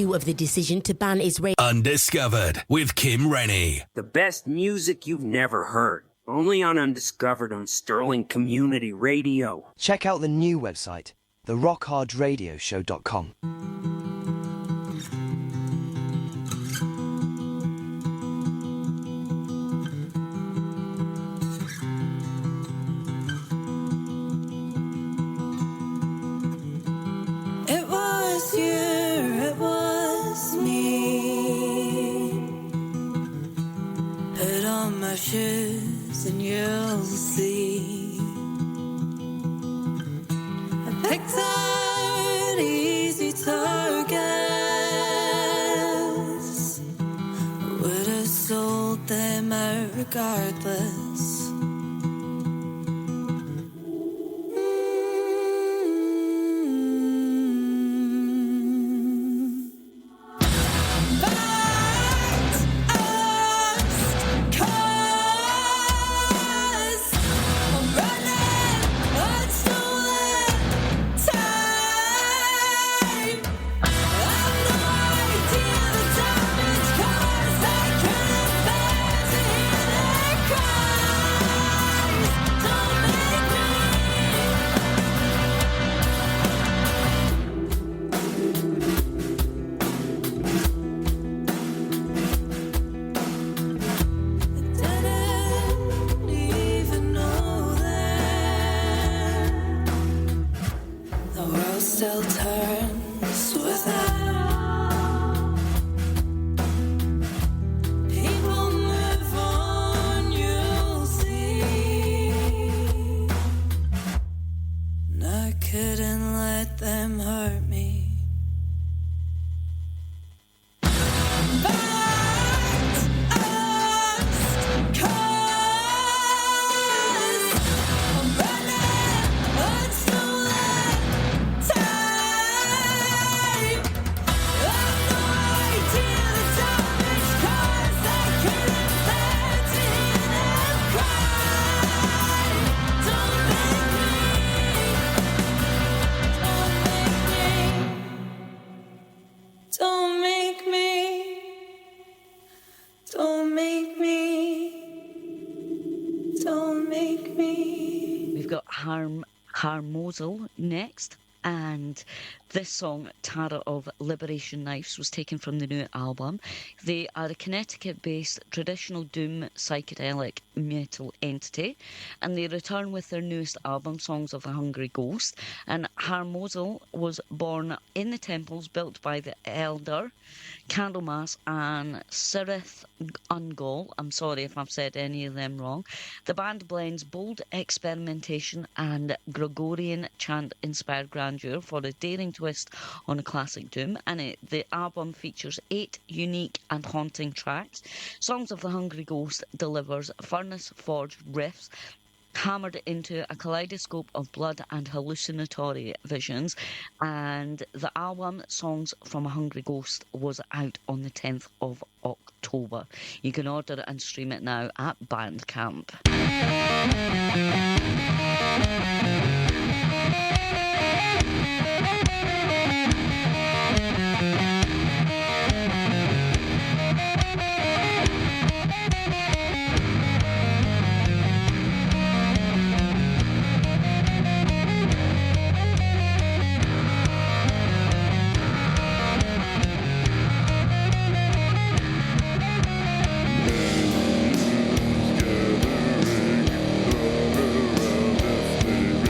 Of the decision to ban Israel. Undiscovered with Kim Rennie. The best music you've never heard. Only on Undiscovered on Stirling Community Radio. Check out the new website, therockhardradioshow.com. It was you, it was me. Put on my shoes and you'll see. I picked out easy targets. Would have sold them out regardless. Still turns without. People move on, you'll see. And I couldn't let them hurt me. Harmosel next, and this song, Tara of Liberation Knives, was taken from the new album. They are a Connecticut-based traditional doom psychedelic metal entity, and they return with their newest album, Songs of the Hungry Ghost. And Harmosel was born in the temples built by the elder Candlemas and Sirith Ungol. I'm sorry if I've said any of them wrong. The band blends bold experimentation and Gregorian chant-inspired grandeur for a daring twist on a classic doom, and the album features 8 unique and haunting tracks. Songs of the Hungry Ghost delivers furnace-forged riffs hammered into a kaleidoscope of blood and hallucinatory visions, and the album Songs from a Hungry Ghost was out on the 10th of October. You can order it and stream it now at Bandcamp. Gathering, all around us,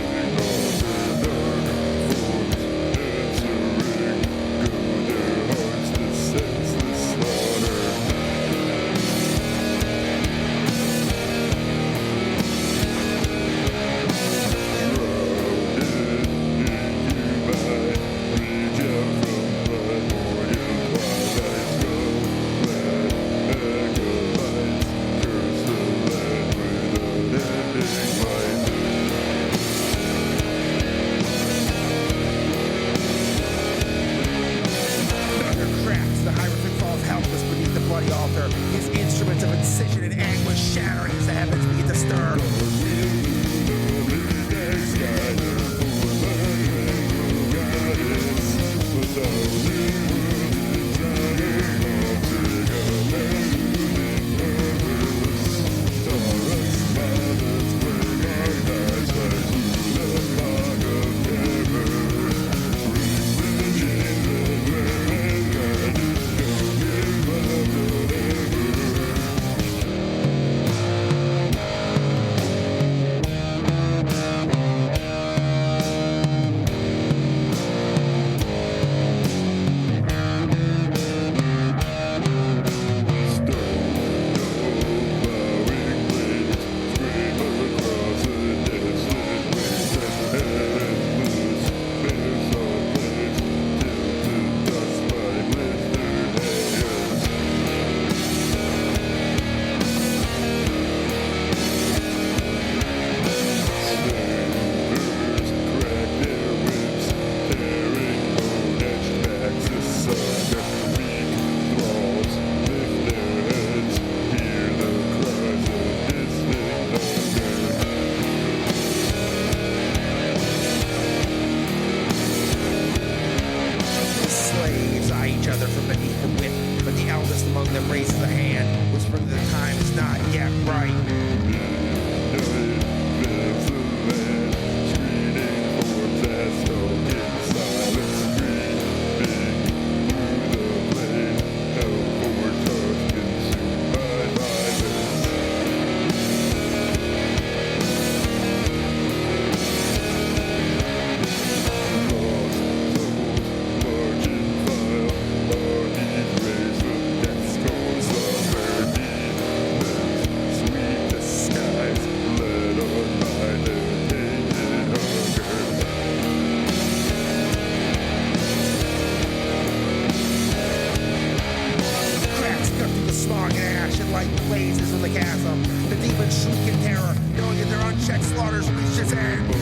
bright blazes from the chasm. The demons shriek in terror, knowing that their unchecked slaughters reach its end.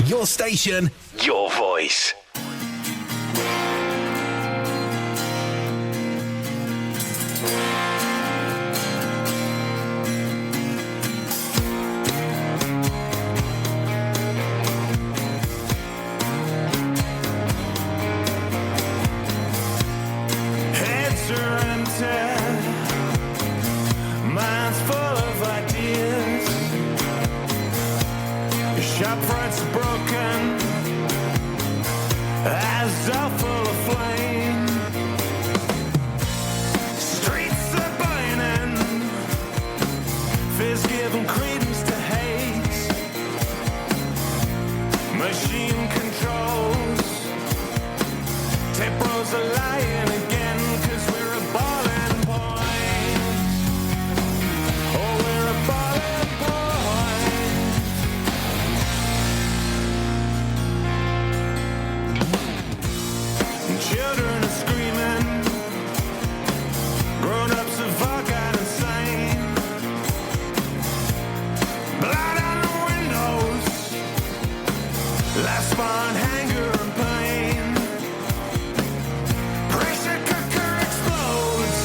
Your station, your voice. Heads are empty, minds full of ideas. Your shop fronts are broken, eyes are full of flame. Streets are burning, fears giving credence to hate. Machine controls, tape rolls are lying again, 'cause we're a balling point. Oh, we're a balling point. Children are screaming, grown-ups have all got insane. Blood on the windows, lights spawn anger and pain. Pressure cooker explodes,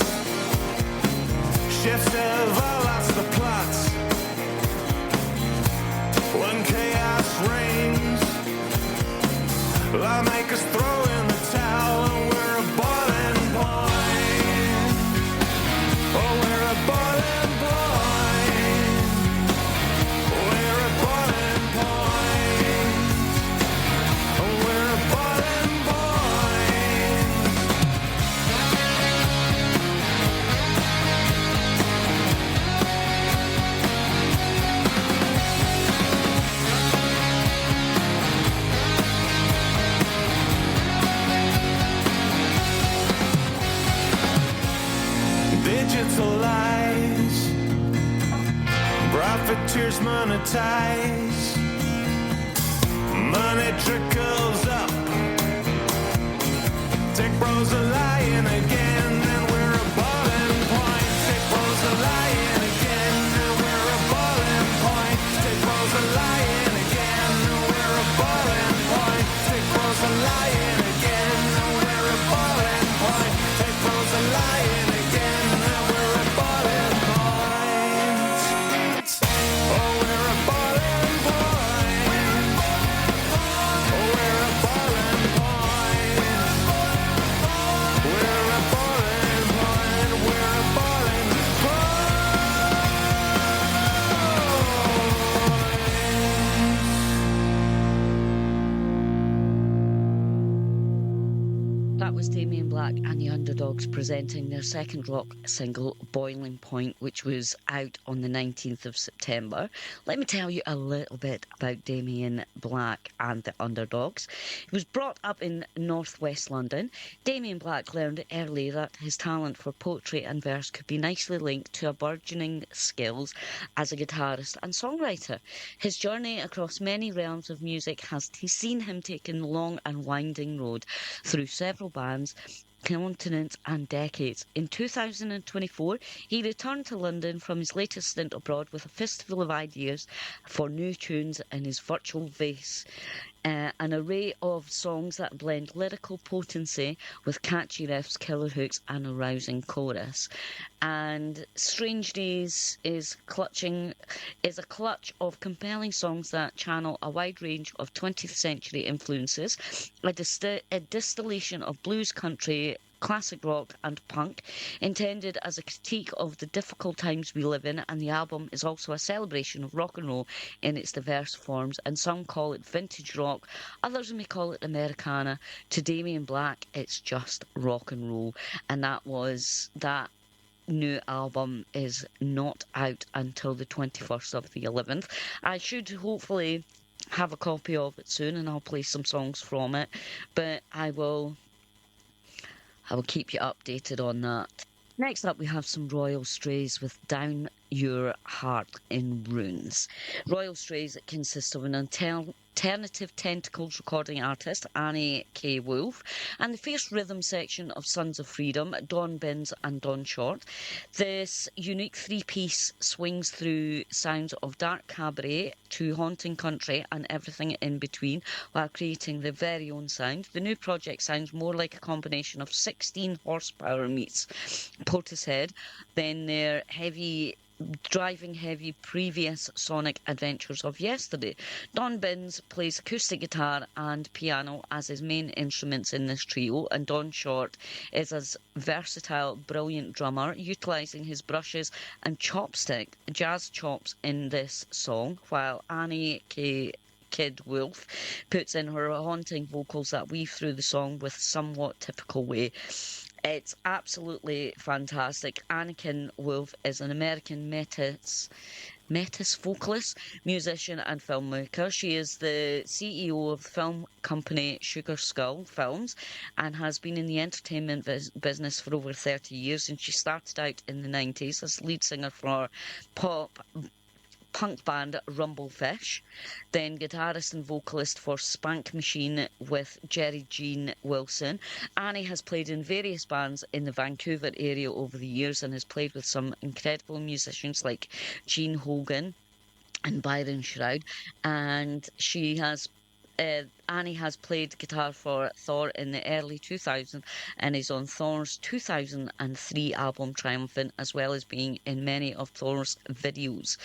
chefs have all lost the plots. When chaos reigns, lawmakers throw in the towel, and we're a boiling point. Oh, we're a boiling point. We're a boiling point. Oh, we're a boiling point. Digital lies, profiteers monetize, money trickles up, tech bros are lying again, and we're a boiling point. Tech bros are lying again, and we're a boiling point. Tech bros are lying again, and we're a boiling point. Tech bros are lying again, and we're a boiling point. Tech bros are lying again, and we're a boiling point. Oh, we're a boiling point. Oh, we're a boiling point. We're a boiling point. We're a boiling point. That was Damien Black and the Underdogs presenting their second rock single, Boiling Point, which was out on the 19th of September. Let me tell you a little bit about Damien Black and the Underdogs. He was brought up in northwest London. Damien Black learned early that his talent for poetry and verse could be nicely linked to a burgeoning skills as a guitarist and songwriter. His journey across many realms of music has seen him taking the long and winding road through several bands, continents and decades. In 2024, he returned to London from his latest stint abroad with a fistful of ideas for new tunes in his virtual vase. an array of songs that blend lyrical potency with catchy riffs, killer hooks, and a rousing chorus. And Strange Days is a clutch of compelling songs that channel a wide range of 20th century influences, a distillation of blues, country, classic rock and punk, intended as a critique of the difficult times we live in, and the album is also a celebration of rock and roll in its diverse forms, and some call it vintage rock, others may call it Americana. To Damien Black, it's just rock and roll, and that new album is not out until the 21st of the 11th. I should hopefully have a copy of it soon, and I'll play some songs from it, but I will keep you updated on that. Next up, we have some Royal Strays with Down Your Heart in Runes. Royal Strays consists of an alternative tentacles recording artist, Annie K. Wolfe, and the fierce rhythm section of Sons of Freedom, Don Binns and Don Short. This unique three-piece swings through sounds of dark cabaret to haunting country and everything in between while creating their very own sound. The new project sounds more like a combination of 16 horsepower meets Portishead than their driving heavy previous sonic adventures of yesterday. Don Binns plays acoustic guitar and piano as his main instruments in this trio, and Don Short is a versatile, brilliant drummer, utilising his brushes and jazz chops in this song, while Annie K. Kid Wolfe puts in her haunting vocals that weave through the song with somewhat typical way. It's absolutely fantastic. Anakin Wolfe is an American metis vocalist, musician and filmmaker. She is the CEO of the film company Sugar Skull Films and has been in the entertainment business for over 30 years, and she started out in the 90s as lead singer for punk band Rumblefish, then guitarist and vocalist for Spank Machine with Jerry Jean Wilson. Annie has played in various bands in the Vancouver area over the years and has played with some incredible musicians like Gene Hogan and Byron Shroud, and Annie has played guitar for Thor in the early 2000s and is on Thor's 2003 album Triumphant, as well as being in many of Thor's videos.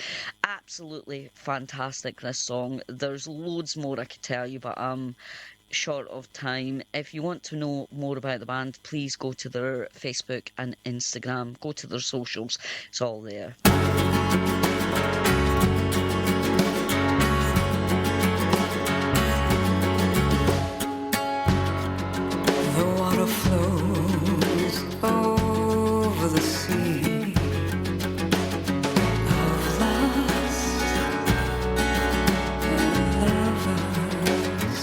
Absolutely fantastic, this song. There's loads more I could tell you, but I'm short of time. If you want to know more about the band, please go to their Facebook and Instagram. Go to their socials. It's all there. Flows over the sea of lust and lovers.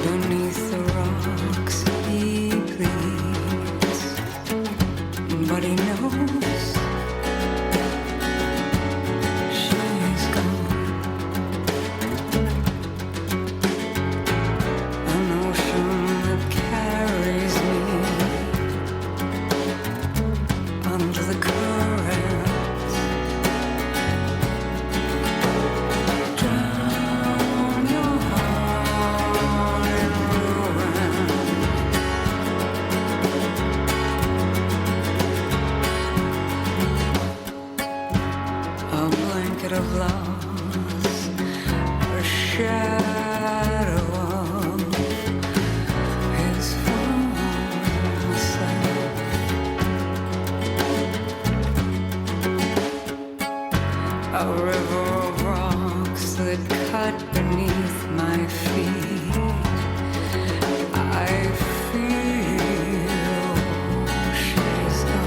Beneath the rocks he bleeds, but he knows she's gone. Of loss, a shadow of his former self. A river of rocks that cut beneath my feet. I feel she's gone.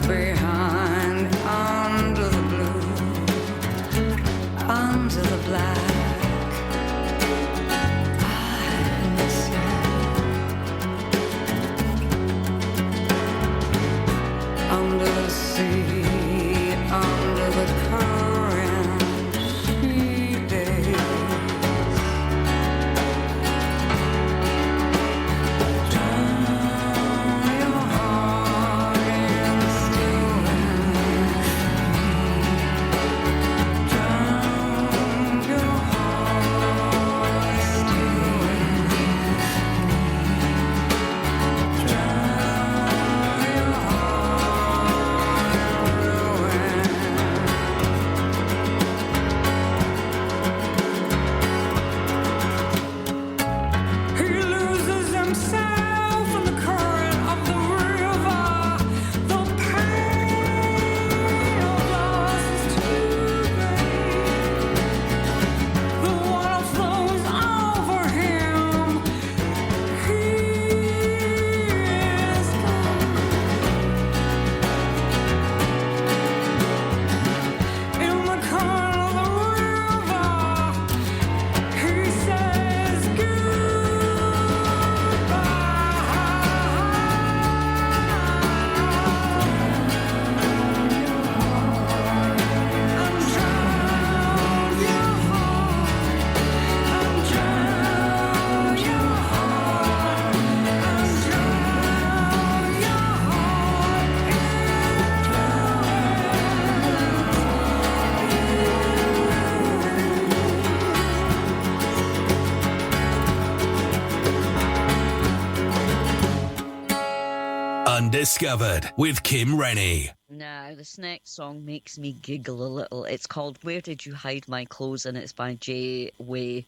behind, under the blue, under the black. I miss you. Under the sea, under the current, sweet days. Undiscovered with Kim Rennie. Now, this next song makes me giggle a little. It's called Where Did You Hide My Clothes? And it's by Jay Way.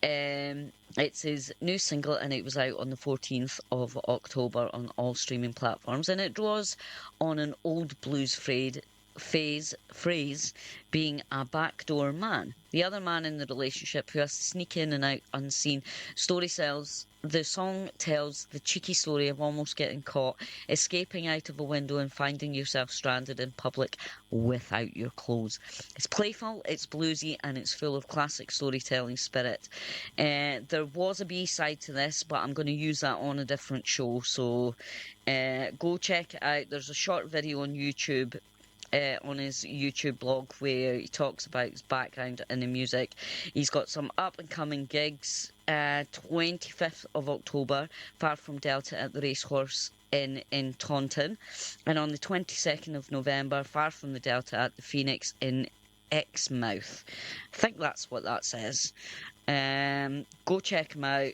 It's his new single and it was out on the 14th of October on all streaming platforms. And it draws on an old blues phrase being a backdoor man. The other man in the relationship who has to sneak in and out unseen. The song tells the cheeky story of almost getting caught, escaping out of a window and finding yourself stranded in public without your clothes. It's playful, it's bluesy, and it's full of classic storytelling spirit. There was a B-side to this, but I'm going to use that on a different show, so go check it out. There's a short video on YouTube, on his YouTube blog, where he talks about his background in the music. He's got some up-and-coming gigs. 25th of October, Far From Delta at the Racehorse in Taunton, and on the 22nd of November, Far From the Delta at the Phoenix in Exmouth. I think that's what that says. Go check him out.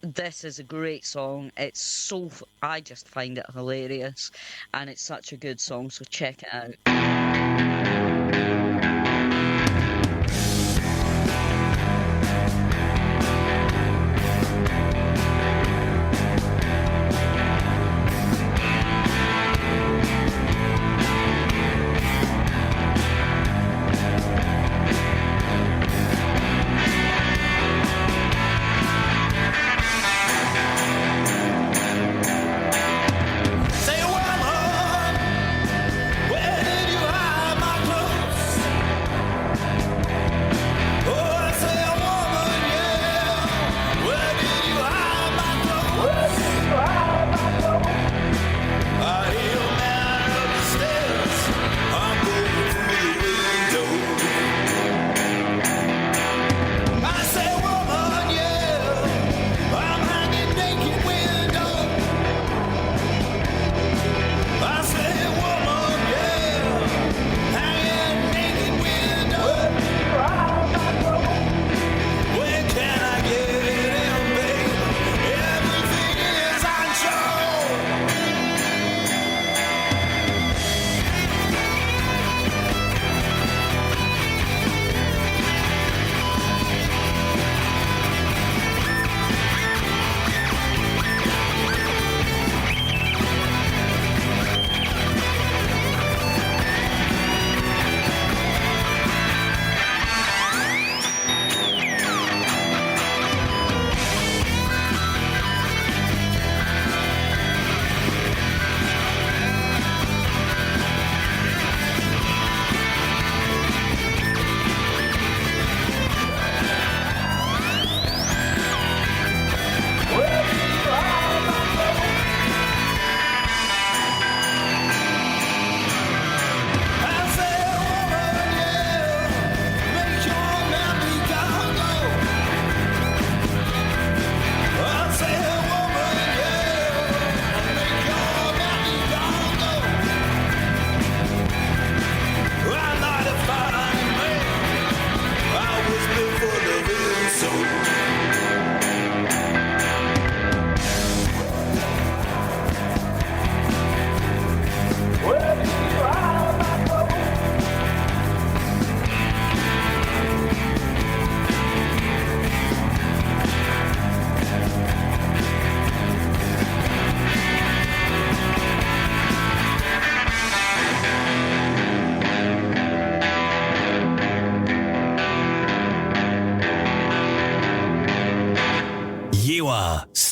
This is a great song. I just find it hilarious, and it's such a good song, so check it out. Say, well, where did you hide my clothes?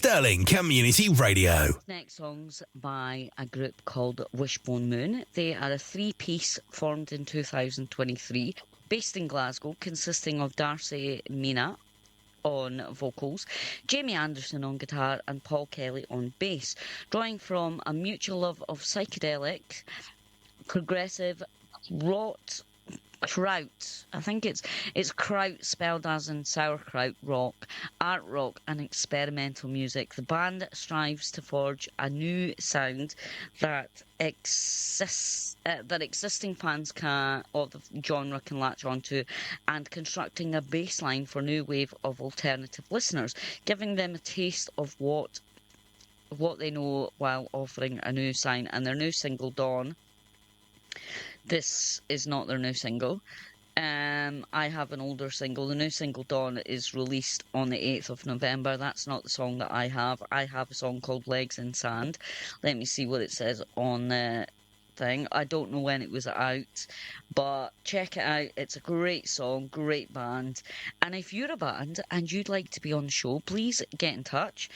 Stirling Community Radio. Next song's by a group called Wishbone Moon. They are a three-piece formed in 2023, based in Glasgow, consisting of Darcy Mina on vocals, Jamie Anderson on guitar and Paul Kelly on bass, drawing from a mutual love of psychedelic, progressive, kraut. I think it's kraut spelled as in sauerkraut rock, art rock and experimental music. The band strives to forge a new sound that existing fans of the genre can latch onto, and constructing a baseline for new wave of alternative listeners, giving them a taste of what they know while offering a new sound. And their new single, Dawn. This is not their new single. I have an older single. The new single, Dawn, is released on the 8th of November. That's not the song that I have. I have a song called Legs in Sand. Let me see what it says on the thing. I don't know when it was out, but check it out. It's a great song, great band. And if you're a band and you'd like to be on the show, please get in touch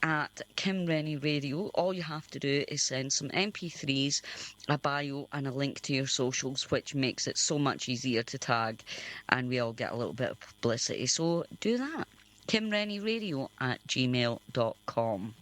at Kim Rennie Radio. All you have to do is send some MP3s, a bio and a link to your socials, which makes it so much easier to tag, and we all get a little bit of publicity. So do that. KimRennieRadio@gmail.com.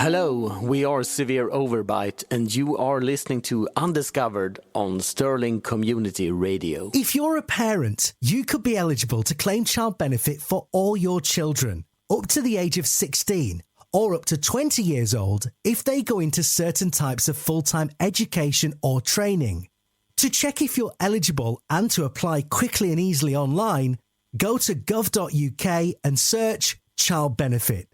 Hello, we are Severe Overbite and you are listening to Undiscovered on Stirling Community Radio. If you're a parent, you could be eligible to claim child benefit for all your children, up to the age of 16 or up to 20 years old if they go into certain types of full-time education or training. To check if you're eligible and to apply quickly and easily online, go to gov.uk and search Child Benefit.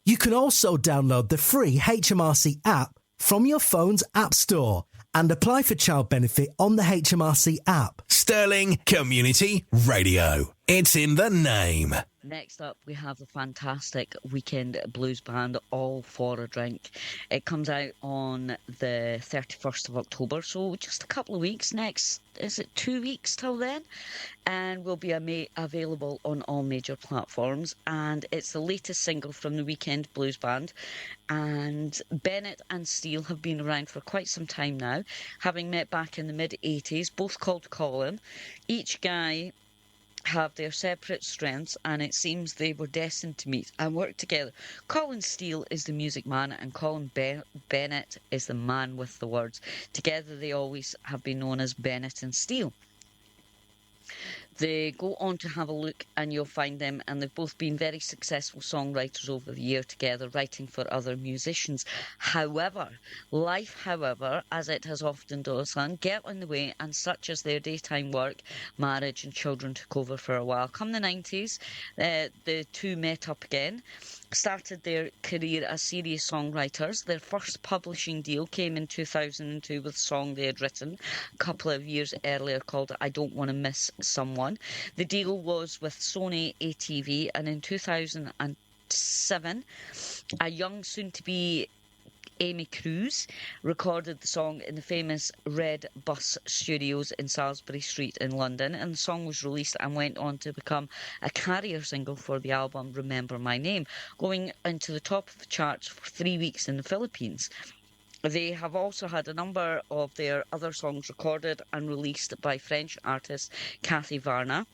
You can also download the free HMRC app from your phone's app store and apply for child benefit on the HMRC app. Stirling Community Radio. It's in the name. Next up, we have the fantastic weekend blues band All for a Drink. It comes out on the 31st of October, so just a couple of weeks. Next, is it 2 weeks till then? And will be available on all major platforms. And it's the latest single from the weekend blues band. And Bennett and Steele have been around for quite some time now, having met back in the mid-80s, both called Colin. Each guy have their separate strengths, and it seems they were destined to meet and work together. Colin Steele is the music man and Colin Bennett is the man with the words. Together they always have been known as Bennett and Steele. They go on to have a look and you'll find them, and they've both been very successful songwriters over the year together, writing for other musicians. However, life, as it has often done, get in the way, and such as their daytime work, marriage and children took over for a while. Come the 90s, the two met up again, started their career as serious songwriters. Their first publishing deal came in 2002 with a song they had written a couple of years earlier called I Don't Want to Miss Someone. The deal was with Sony ATV, and in 2007 a young soon-to-be Amy Cruz recorded the song in the famous Red Bus Studios in Salisbury Street in London, and the song was released and went on to become a carrier single for the album Remember My Name, going into the top of the charts for 3 weeks in the Philippines. They have also had a number of their other songs recorded and released by French artist Cathy Varna.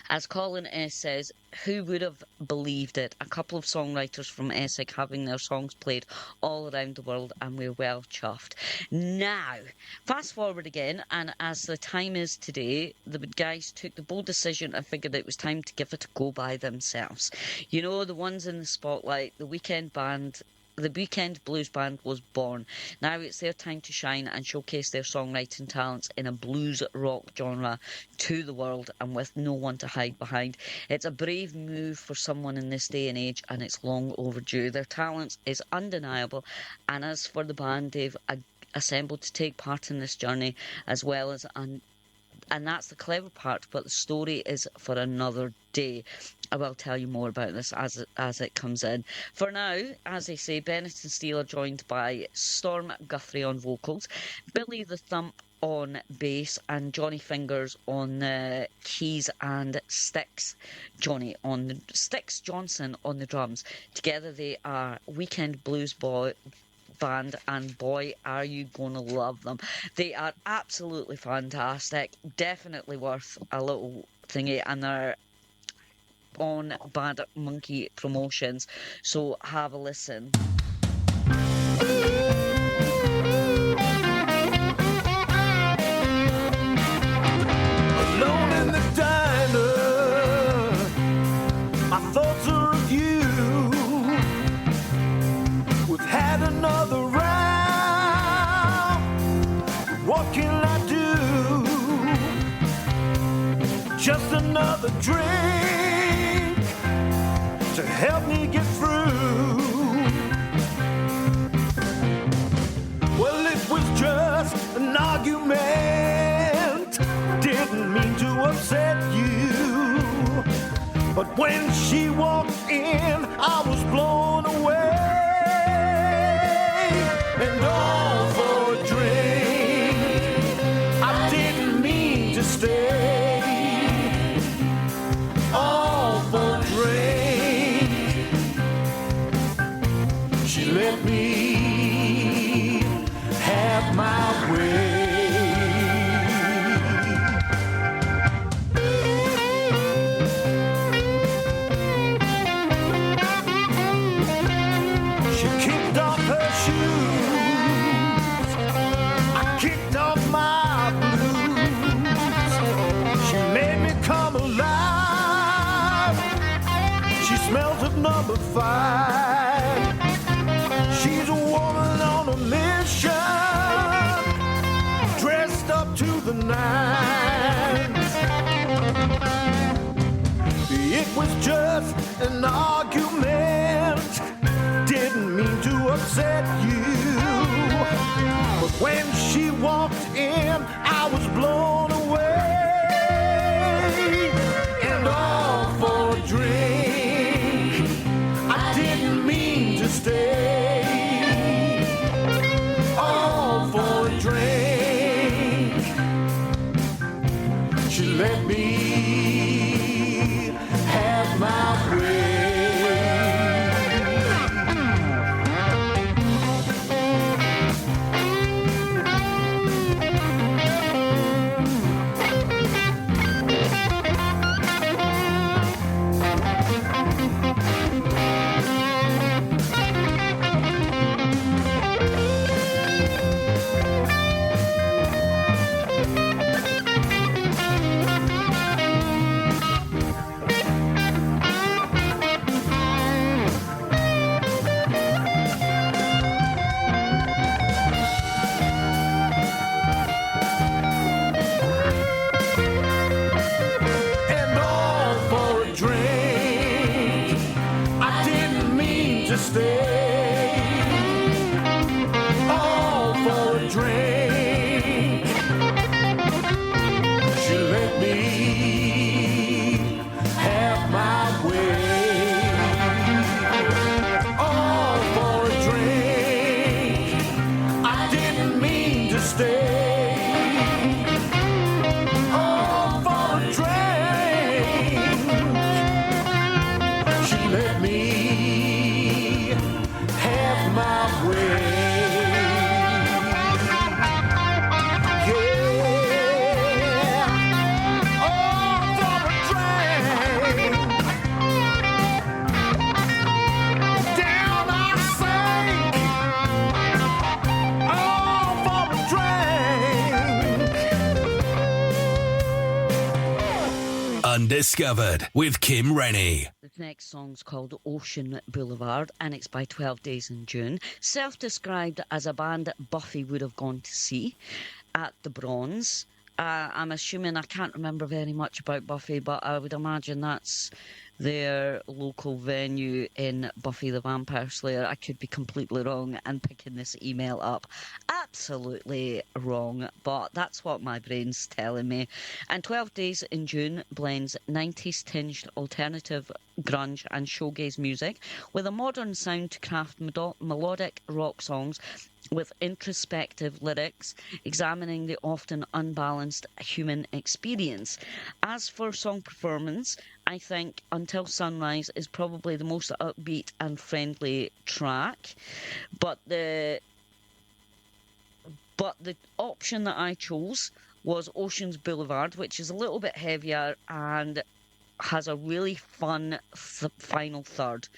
As Colin S. says, who would have believed it? A couple of songwriters from Essex having their songs played all around the world, and we're well chuffed. Now, fast forward again, and as the time is today, the guys took the bold decision and figured it was time to give it a go by themselves. You know, the ones in the spotlight, the weekend blues band was born. Now it's their time to shine and showcase their songwriting talents in a blues rock genre to the world, and with no one to hide behind. It's a brave move for someone in this day and age, and it's long overdue. Their talent is undeniable, and as for the band, they've assembled to take part in this journey as well as and that's the clever part, but the story is for another day. I will tell you more about this as it comes in. For now, as I say, Bennett and Steele are joined by Storm Guthrie on vocals, Billy the Thump on bass, and Johnny Fingers on the keys, and Sticks Johnson on the drums. Together they are Weekend Blues band, and boy are you gonna love them. They are absolutely fantastic, definitely worth a little thingy, and they're on Bad Monkey Promotions, so have a listen. Alone in the diner, my thoughts are of you. We've had another round. What can I do? Just another drink to help me get through. Well, it was just an argument, didn't mean to upset you, but when she walked in, I was blown away, and all for a drink. I didn't mean to stay, all for a drink. She let me have my way. She kicked number 5. She's a woman on a mission, dressed up to the nines. It was just an argument, didn't mean to upset you. But when she walked in, I was blown away. And all for a drink, I didn't mean to stay. All for a drink, she let me have my way. Undiscovered with Kim Rennie. The next song's called Ocean Boulevard and it's by 12 Days in June. Self-described as a band that Buffy would have gone to see at the Bronze. I'm assuming, I can't remember very much about Buffy, but I would imagine that's their local venue in Buffy the Vampire Slayer. I could be completely wrong and picking this email up absolutely wrong, but that's what my brain's telling me. And 12 Days in June blends 90s tinged alternative grunge and showgaze music with a modern sound to craft melodic rock songs with introspective lyrics, examining the often unbalanced human experience. As for song performance, I think Until Sunrise is probably the most upbeat and friendly track, but the option that I chose was Oceans Boulevard, which is a little bit heavier and has a really fun final third.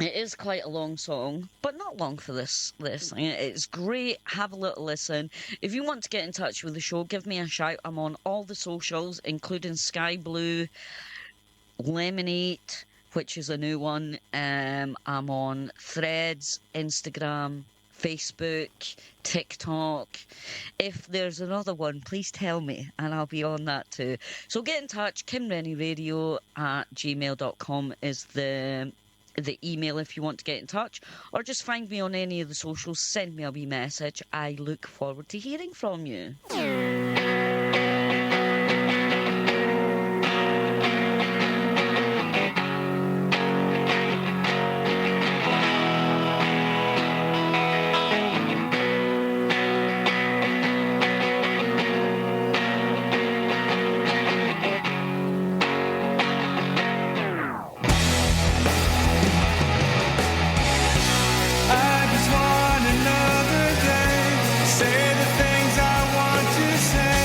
It is quite a long song, but not long for this. It's great. Have a little listen. If you want to get in touch with the show, give me a shout. I'm on all the socials, including Sky Blue, Lemonade, which is a new one. I'm on Threads, Instagram, Facebook, TikTok. If there's another one, please tell me and I'll be on that too. So get in touch. KimRennieRadio@gmail.com is the email if you want to get in touch, or just find me on any of the socials, send me a wee message. I look forward to hearing from you. Say the things I want to say.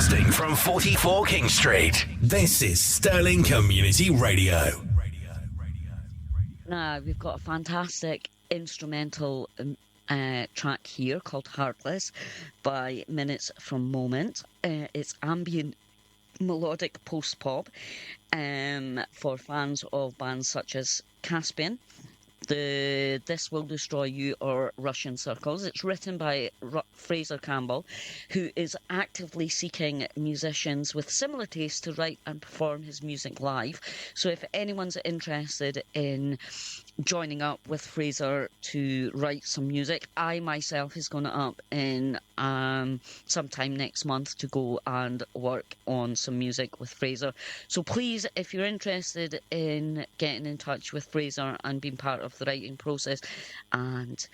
Broadcasting from 44 King Street. This is Stirling Community Radio. Now, we've got a fantastic instrumental track here called Heartless by Minutes from Moment. It's ambient melodic post-pop for fans of bands such as Caspian, This Will Destroy You, or Russian Circles. It's written by Fraser Campbell, who is actively seeking musicians with similar tastes to write and perform his music live. So if anyone's interested in joining up with Fraser to write some music, I myself is going up in sometime next month to go and work on some music with Fraser. So please, if you're interested in getting in touch with Fraser and being part of the writing process, and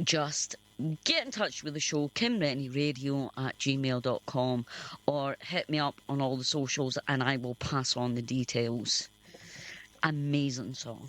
just get in touch with the show, kimrennieradio@gmail.com, or hit me up on all the socials and I will pass on the details. Amazing song.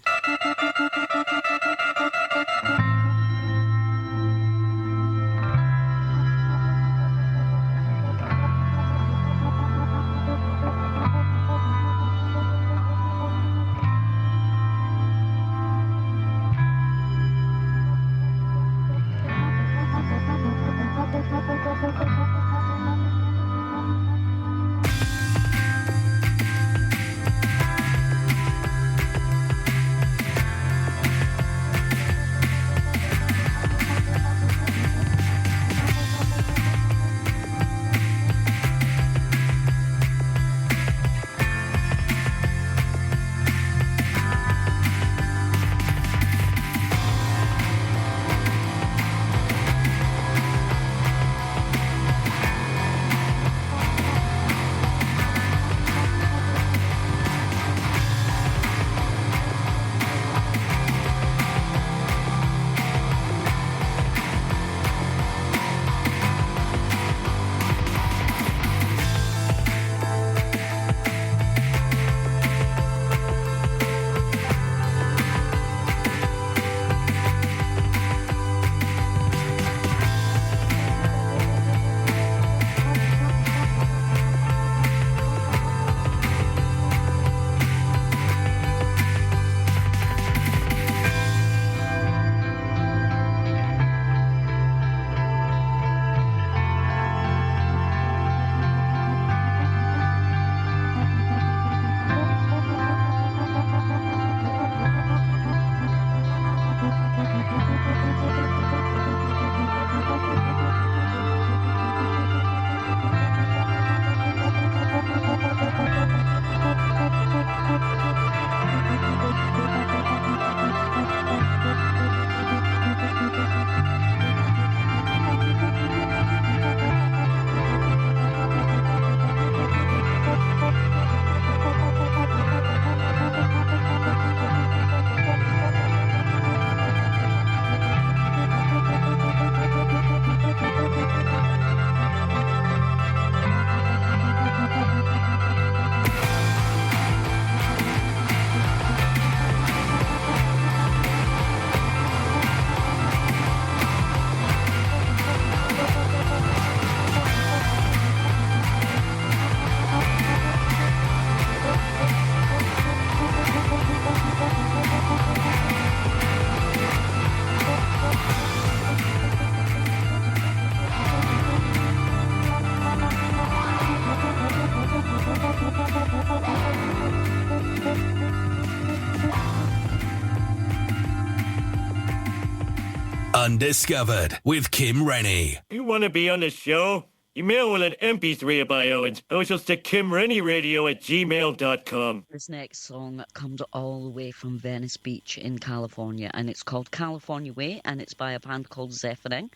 Undiscovered with Kim Rennie. You want to be on the show? Email with an MP3 bio and socials to kimrennieradio@gmail.com. This next song comes all the way from Venice Beach in California, and it's called California Way, and it's by a band called Zephyring.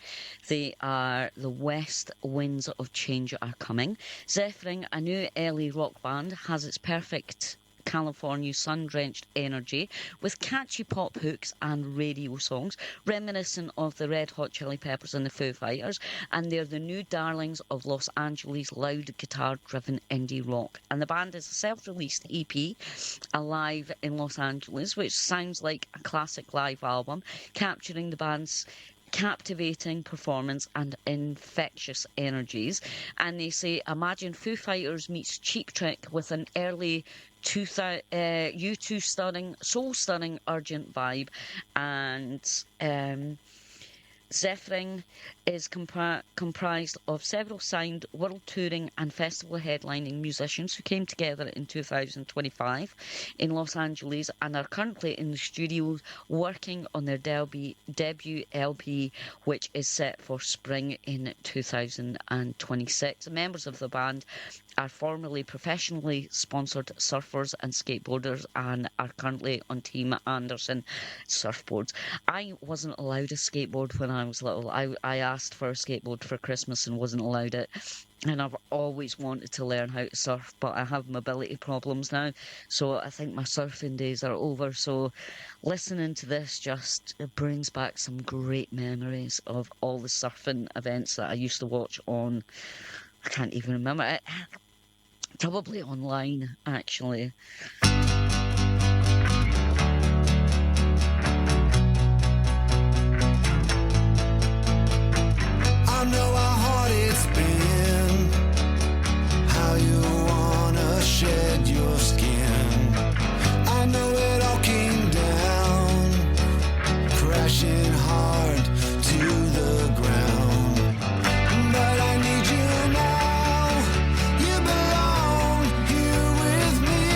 They are The West Winds of Change Are Coming. Zephyring, a new LA rock band, has its perfect California sun-drenched energy with catchy pop hooks and radio songs reminiscent of the Red Hot Chili Peppers and the Foo Fighters, and they're the new darlings of Los Angeles loud guitar-driven indie rock. And the band is a self-released EP, Alive in Los Angeles, which sounds like a classic live album, capturing the band's captivating performance and infectious energies. And they say, imagine Foo Fighters meets Cheap Trick with an early U2 stunning, soul-stunning, urgent vibe. And Zephyring is comprised of several signed world touring and festival headlining musicians who came together in 2025 in Los Angeles and are currently in the studio working on their debut LP, which is set for spring in 2026. Members of the band are formerly professionally sponsored surfers and skateboarders and are currently on Team Anderson surfboards. I wasn't allowed a skateboard when I was little. I asked for a skateboard for Christmas and wasn't allowed it. And I've always wanted to learn how to surf, but I have mobility problems now, so I think my surfing days are over. So listening to this just brings back some great memories of all the surfing events that I used to watch on, I can't even remember it, probably online actually. I know how hard it's been, how you wanna shed your skin. I know it all came down, crashing hard to the ground. But I need you now, you belong here with me.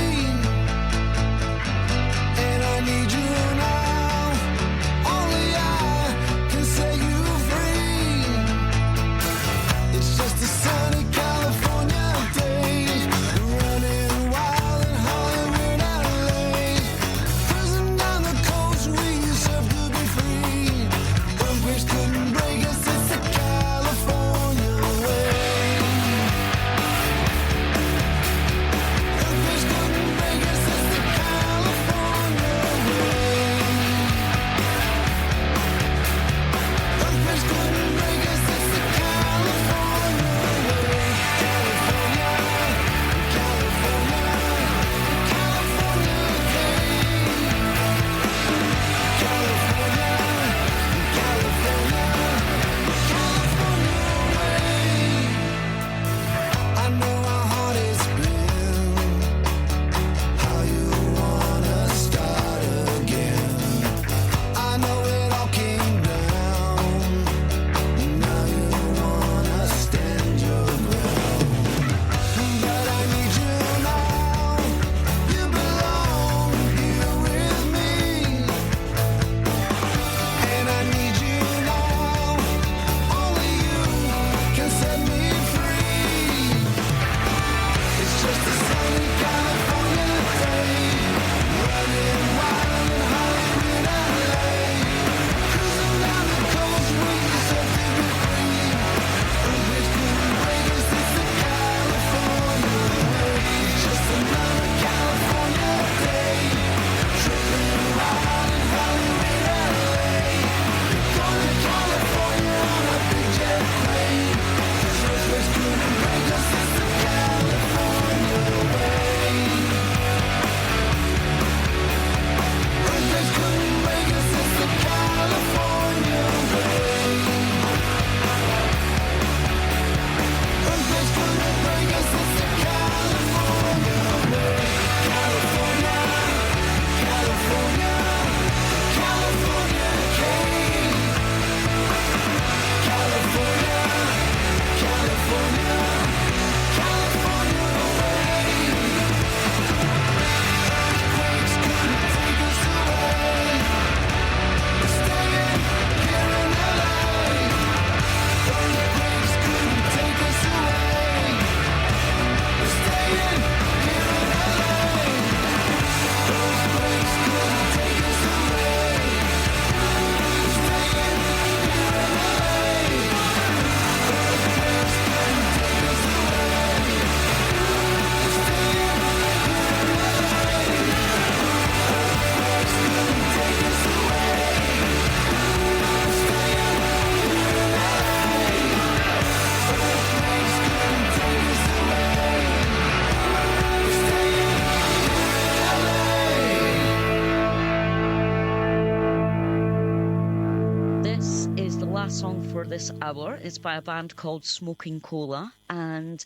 this hour is by a band called Smoking Cola, and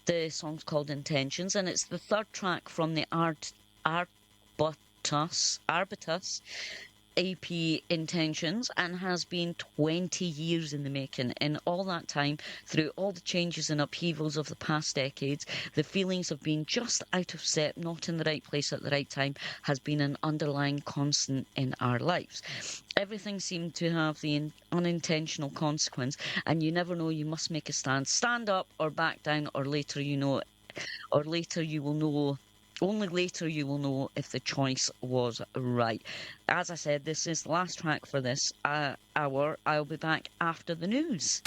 the song's called Intentions, and it's the third track from the Arbutus EP Intentions, and has been 20 years in the making. In all that time, through all the changes and upheavals of the past decades, the feelings of being just out of step, not in the right place at the right time, has been an underlying constant in our lives. Everything seemed to have the unintentional consequence, and you never know, you must make a stand. Stand up or back down, or later you will know. Only later you will know if the choice was right. As I said, this is the last track for this hour. I'll be back after the news.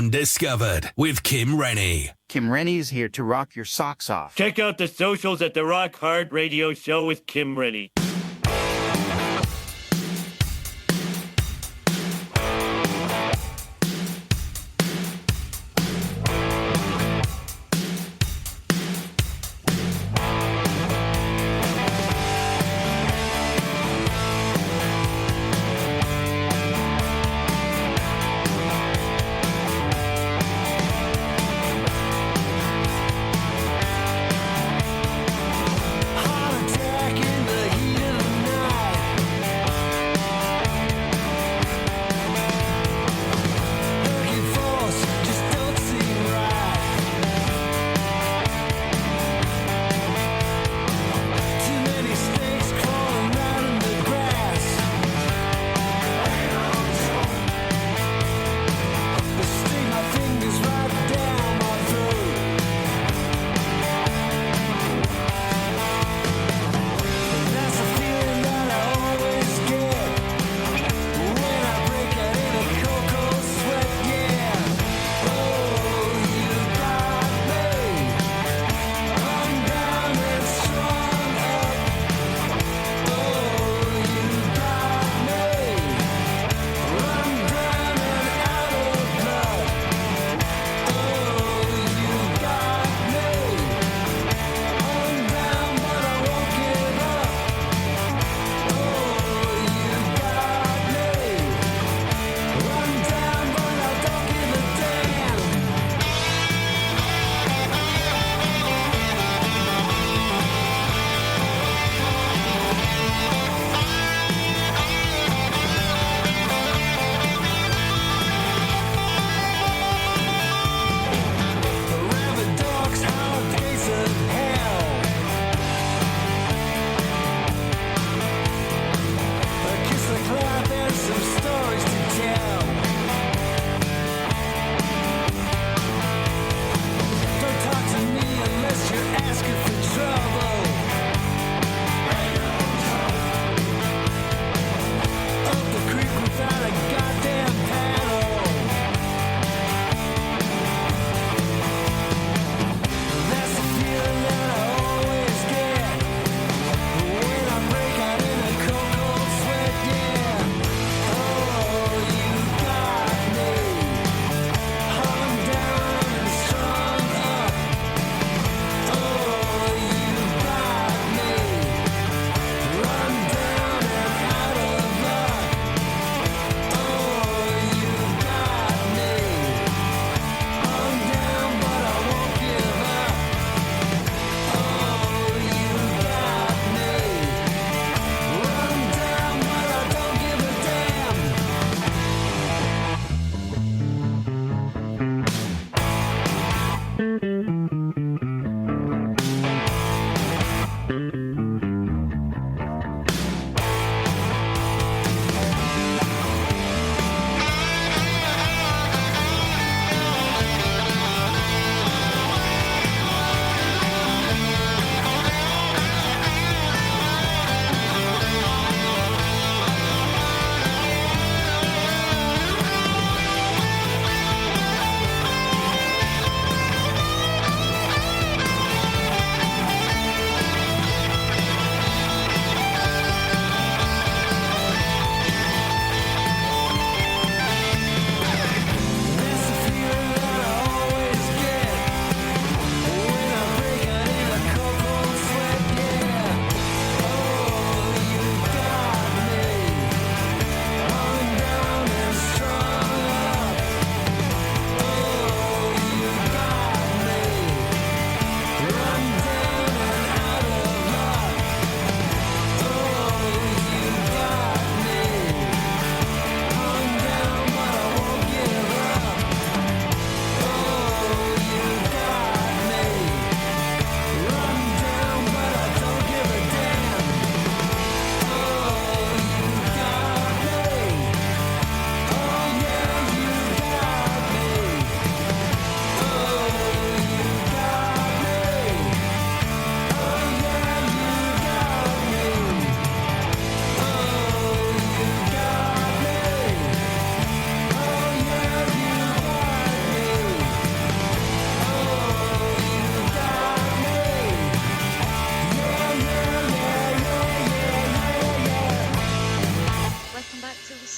Undiscovered with Kim Rennie. Kim Rennie is here to rock your socks off. Check out the socials at the Rock Hard Radio Show with Kim Rennie.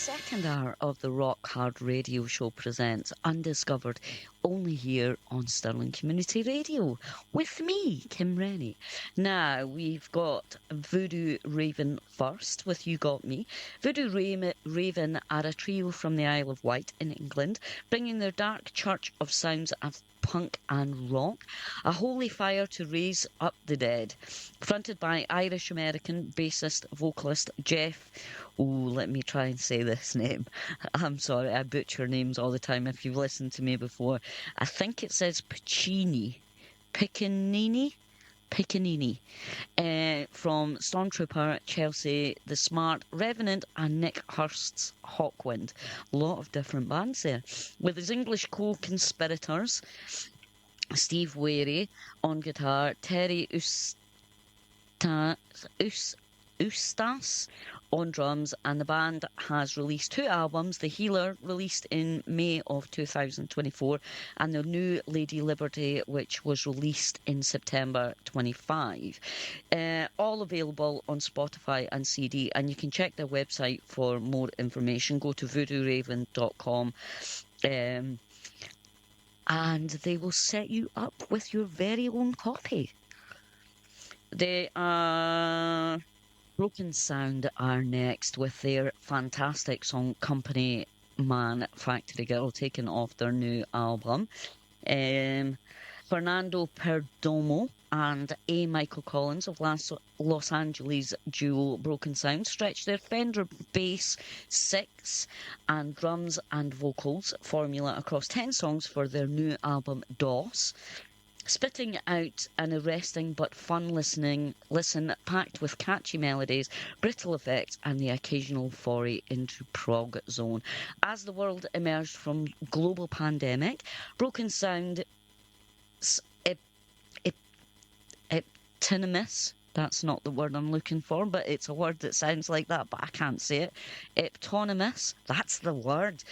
second hour of the Rock Hard Radio Show presents Undiscovered, only here on Stirling Community Radio, with me, Kim Rennie. Now, we've got Voodoo Raven first, with You Got Me. Voodoo Raven are a trio from the Isle of Wight in England, bringing their dark church of sounds of punk and rock, a holy fire to raise up the dead, fronted by Irish-American bassist vocalist Jeff. Oh, let me try and say this name. I'm sorry, I butcher names all the time if you've listened to me before. I think it says Piccinini, from Stormtrooper, Chelsea, The Smart, Revenant and Nick Hurst's Hawkwind. A lot of different bands there. With his English co-conspirators, Steve Wary on guitar, Terry Eustace on drums, and the band has released 2 albums, The Healer, released in May of 2024, and the new Lady Liberty, which was released in September 25. All available on Spotify and CD, and you can check their website for more information. Go to voodooraven.com, and they will set you up with your very own copy. They are... Broken Sound are next with their fantastic song Company Man Factory Girl, taken off their new album. Fernando Perdomo and A. Michael Collins of Los Angeles duo Broken Sound stretched their Fender bass 6 and drums and vocals formula across 10 songs for their new album DOS. Spitting out an arresting but fun listen packed with catchy melodies, brittle effects and the occasional foray into prog zone. As the world emerged from global pandemic, Broken Sound epitymous, that's not the word I'm looking for, but it's a word that sounds like that, but I can't say it. Eptonymous, that's the word.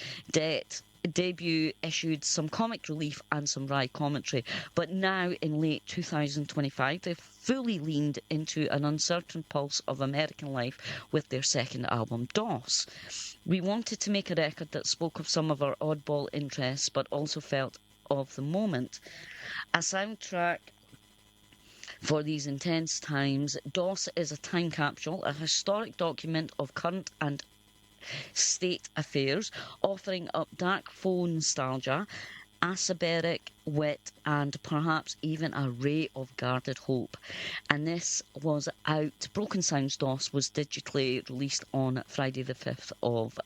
Debut issued some comic relief and some wry commentary, but now in late 2025 they've fully leaned into an uncertain pulse of American life with their second album DOS. We wanted to make a record that spoke of some of our oddball interests but also felt of the moment. A soundtrack for these intense times, DOS is a time capsule, a historic document of current and state affairs, offering up dark faux nostalgia, acerbic wit and perhaps even a ray of guarded hope. And this was out. Broken Sounds DOS was digitally released on Friday the 5th of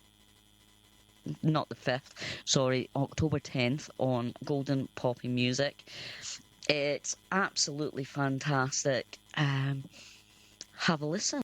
October 10th on Golden Poppy Music. It's absolutely fantastic. Have a listen.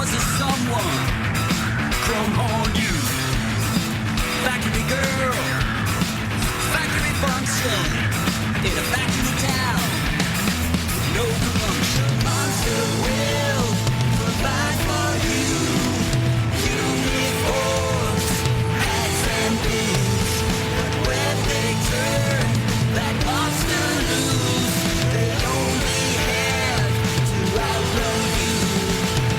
was a someone chrome on you. Factory girl, factory function, in a factory town, no function. Monster will provide for you. Uniforms, hats and boots, but when they turn that monster loose, they only have to outrun you.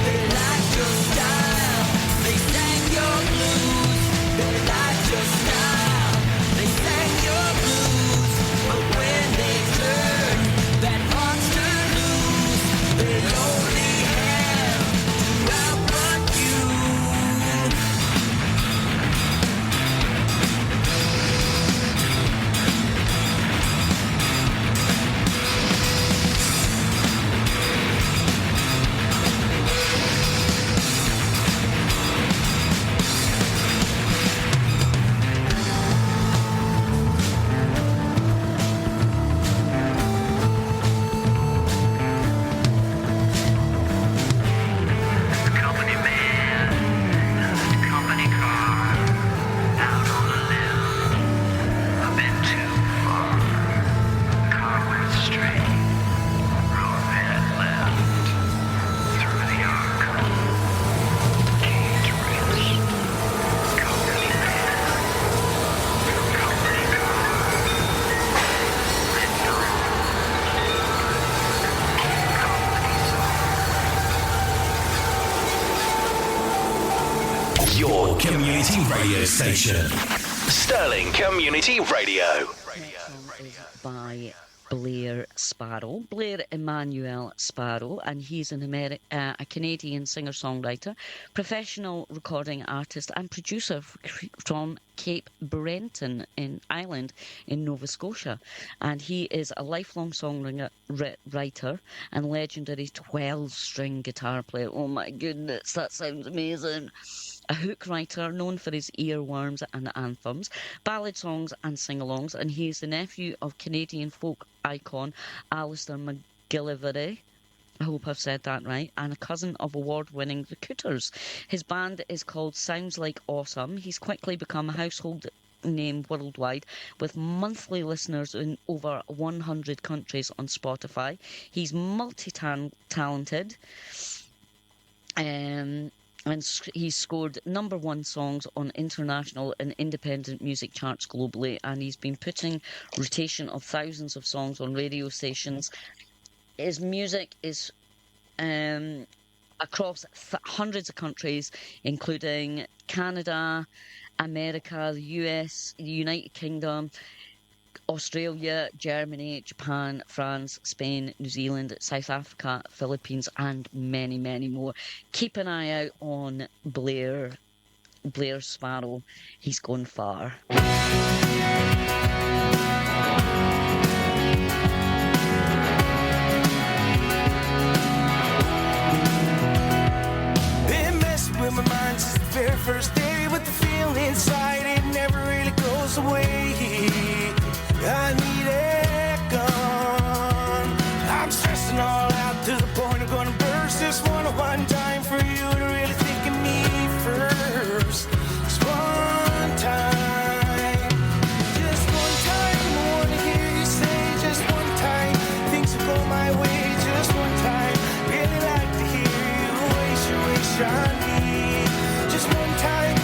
They like your style, they sang your blues. They like your style, they sang your blues. But when they turn that monster loose, they only have to outrun you. Company man, company car, out on a limb, a bit too far. Car went straight, road head left, through the arc, cage rich. Company man, company car, lit on, company Your community radio station. Stirling Community Radio. By Blair Sparrow, Blair Emmanuel Sparrow, and he's a Canadian singer-songwriter, professional recording artist and producer from Cape Breton in Ireland in Nova Scotia. And he is a lifelong songwriter and legendary 12-string guitar player. Oh my goodness, that sounds amazing. A hook writer known for his earworms and anthems, ballad songs and sing-alongs, and he is the nephew of Canadian folk icon Alistair McGillivray, I hope I've said that right, and a cousin of award-winning The Cooters. His band is called Sounds Like Awesome. He's quickly become a household name worldwide, with monthly listeners in over 100 countries on Spotify. He's multi-talented, and he's scored #1 songs on international and independent music charts globally, and he's been putting rotation of thousands of songs on radio stations. His music is across hundreds of countries, including Canada, America, the US, the United Kingdom, Australia, Germany, Japan, France, Spain, New Zealand, South Africa, Philippines, and many, many more. Keep an eye out on Blair Sparrow. He's gone far. Been messing with my mind since the very first day, but the feeling inside, it never really goes away. I need it gone. I'm stressing all out to the point of gonna burst. Just want one time for you to really think of me first. Just one time. Just one time. I wanna hear you say just one time. Things will go my way just one time. Really like to hear you wish on me. Just one time.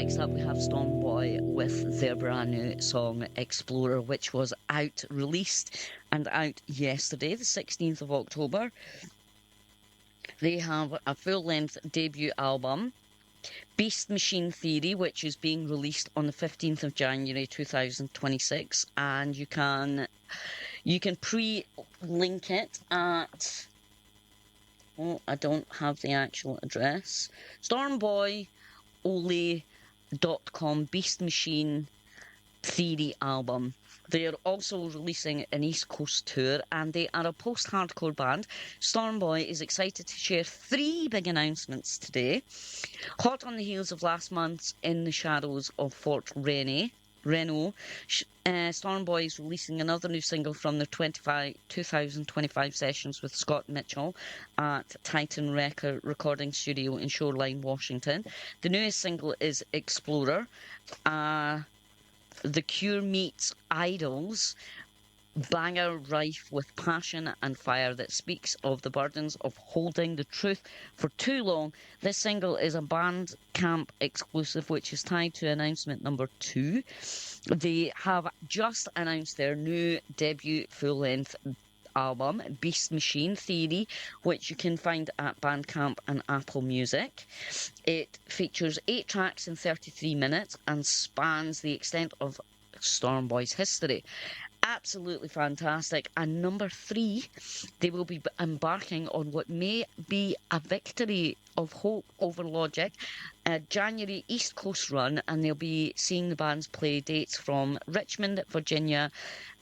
Next up, we have Stormboy with their brand new song Explorer, which was released yesterday, the 16th of October. They have a full-length debut album, Beast Machine Theory, which is being released on the 15th of January 2026, and you can pre-link it at, I don't have the actual address, stormboyole.com, Beast Machine Theory album. They are also releasing an East Coast tour, and they are a post-hardcore band. Stormboy is excited to share 3 big announcements today. Hot on the heels of last month's In the Shadows of Fort Reno, Stormboy is releasing another new single from their 2025 sessions with Scott Mitchell at Titan Recording Studio in Shoreline, Washington. The newest single is Explorer. The Cure meets Idols, banger rife with passion and fire that speaks of the burdens of holding the truth for too long. This single is a Bandcamp exclusive, which is tied to announcement number 2. They have just announced their new debut full-length album, Beast Machine Theory, which you can find at Bandcamp and Apple Music. It features 8 tracks in 33 minutes and spans the extent of Stormboy's history. Absolutely fantastic. And number 3, they will be embarking on what may be a victory of hope over logic, a January East Coast run, and they'll be seeing the bands play dates from Richmond, Virginia,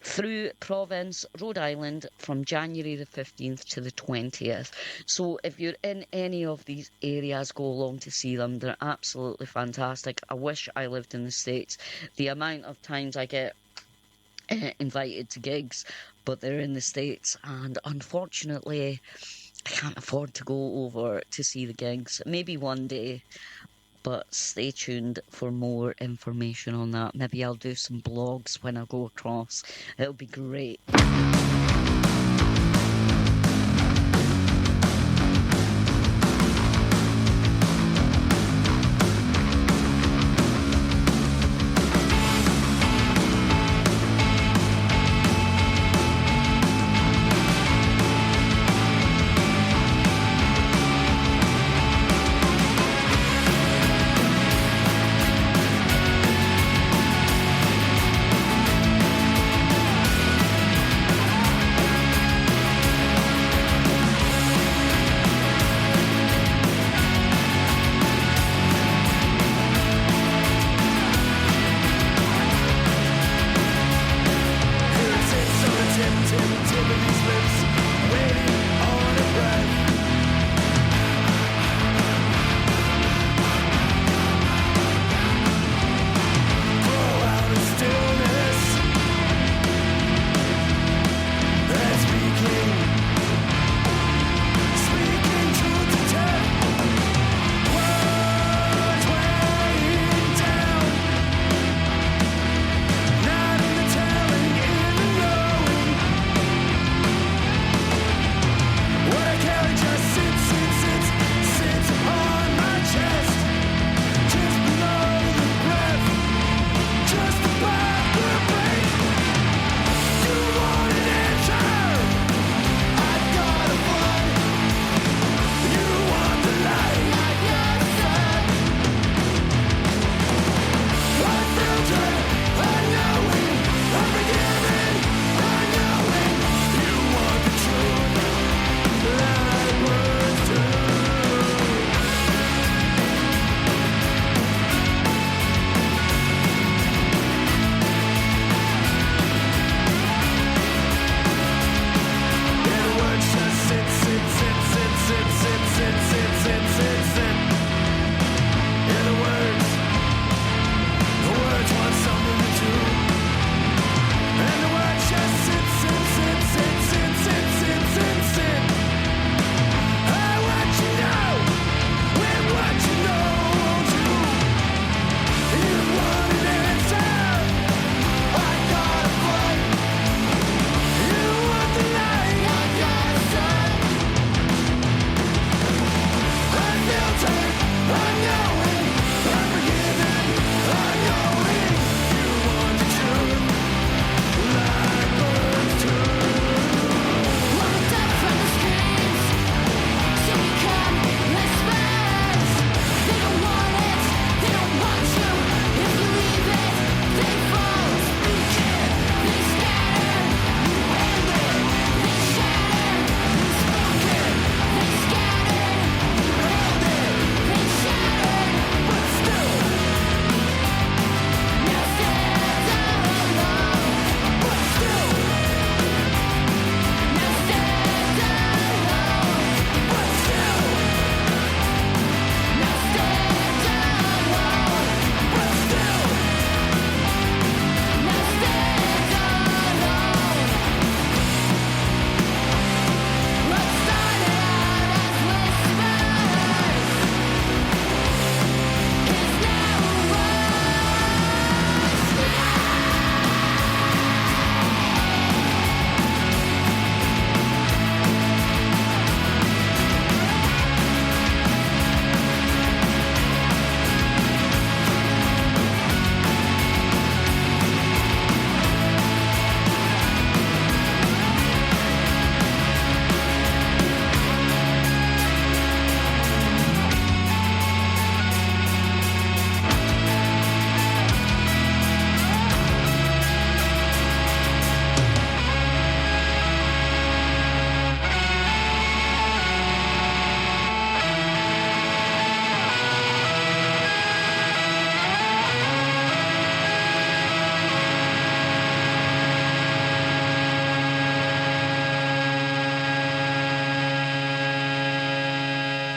through Providence, Rhode Island, from January the 15th to the 20th. So if you're in any of these areas, go along to see them. They're absolutely fantastic. I wish I lived in the States. The amount of times I get invited to gigs, but they're in the States, and unfortunately I can't afford to go over to see the gigs. Maybe one day, but stay tuned for more information on that. Maybe I'll do some blogs when I go across. It'll be great.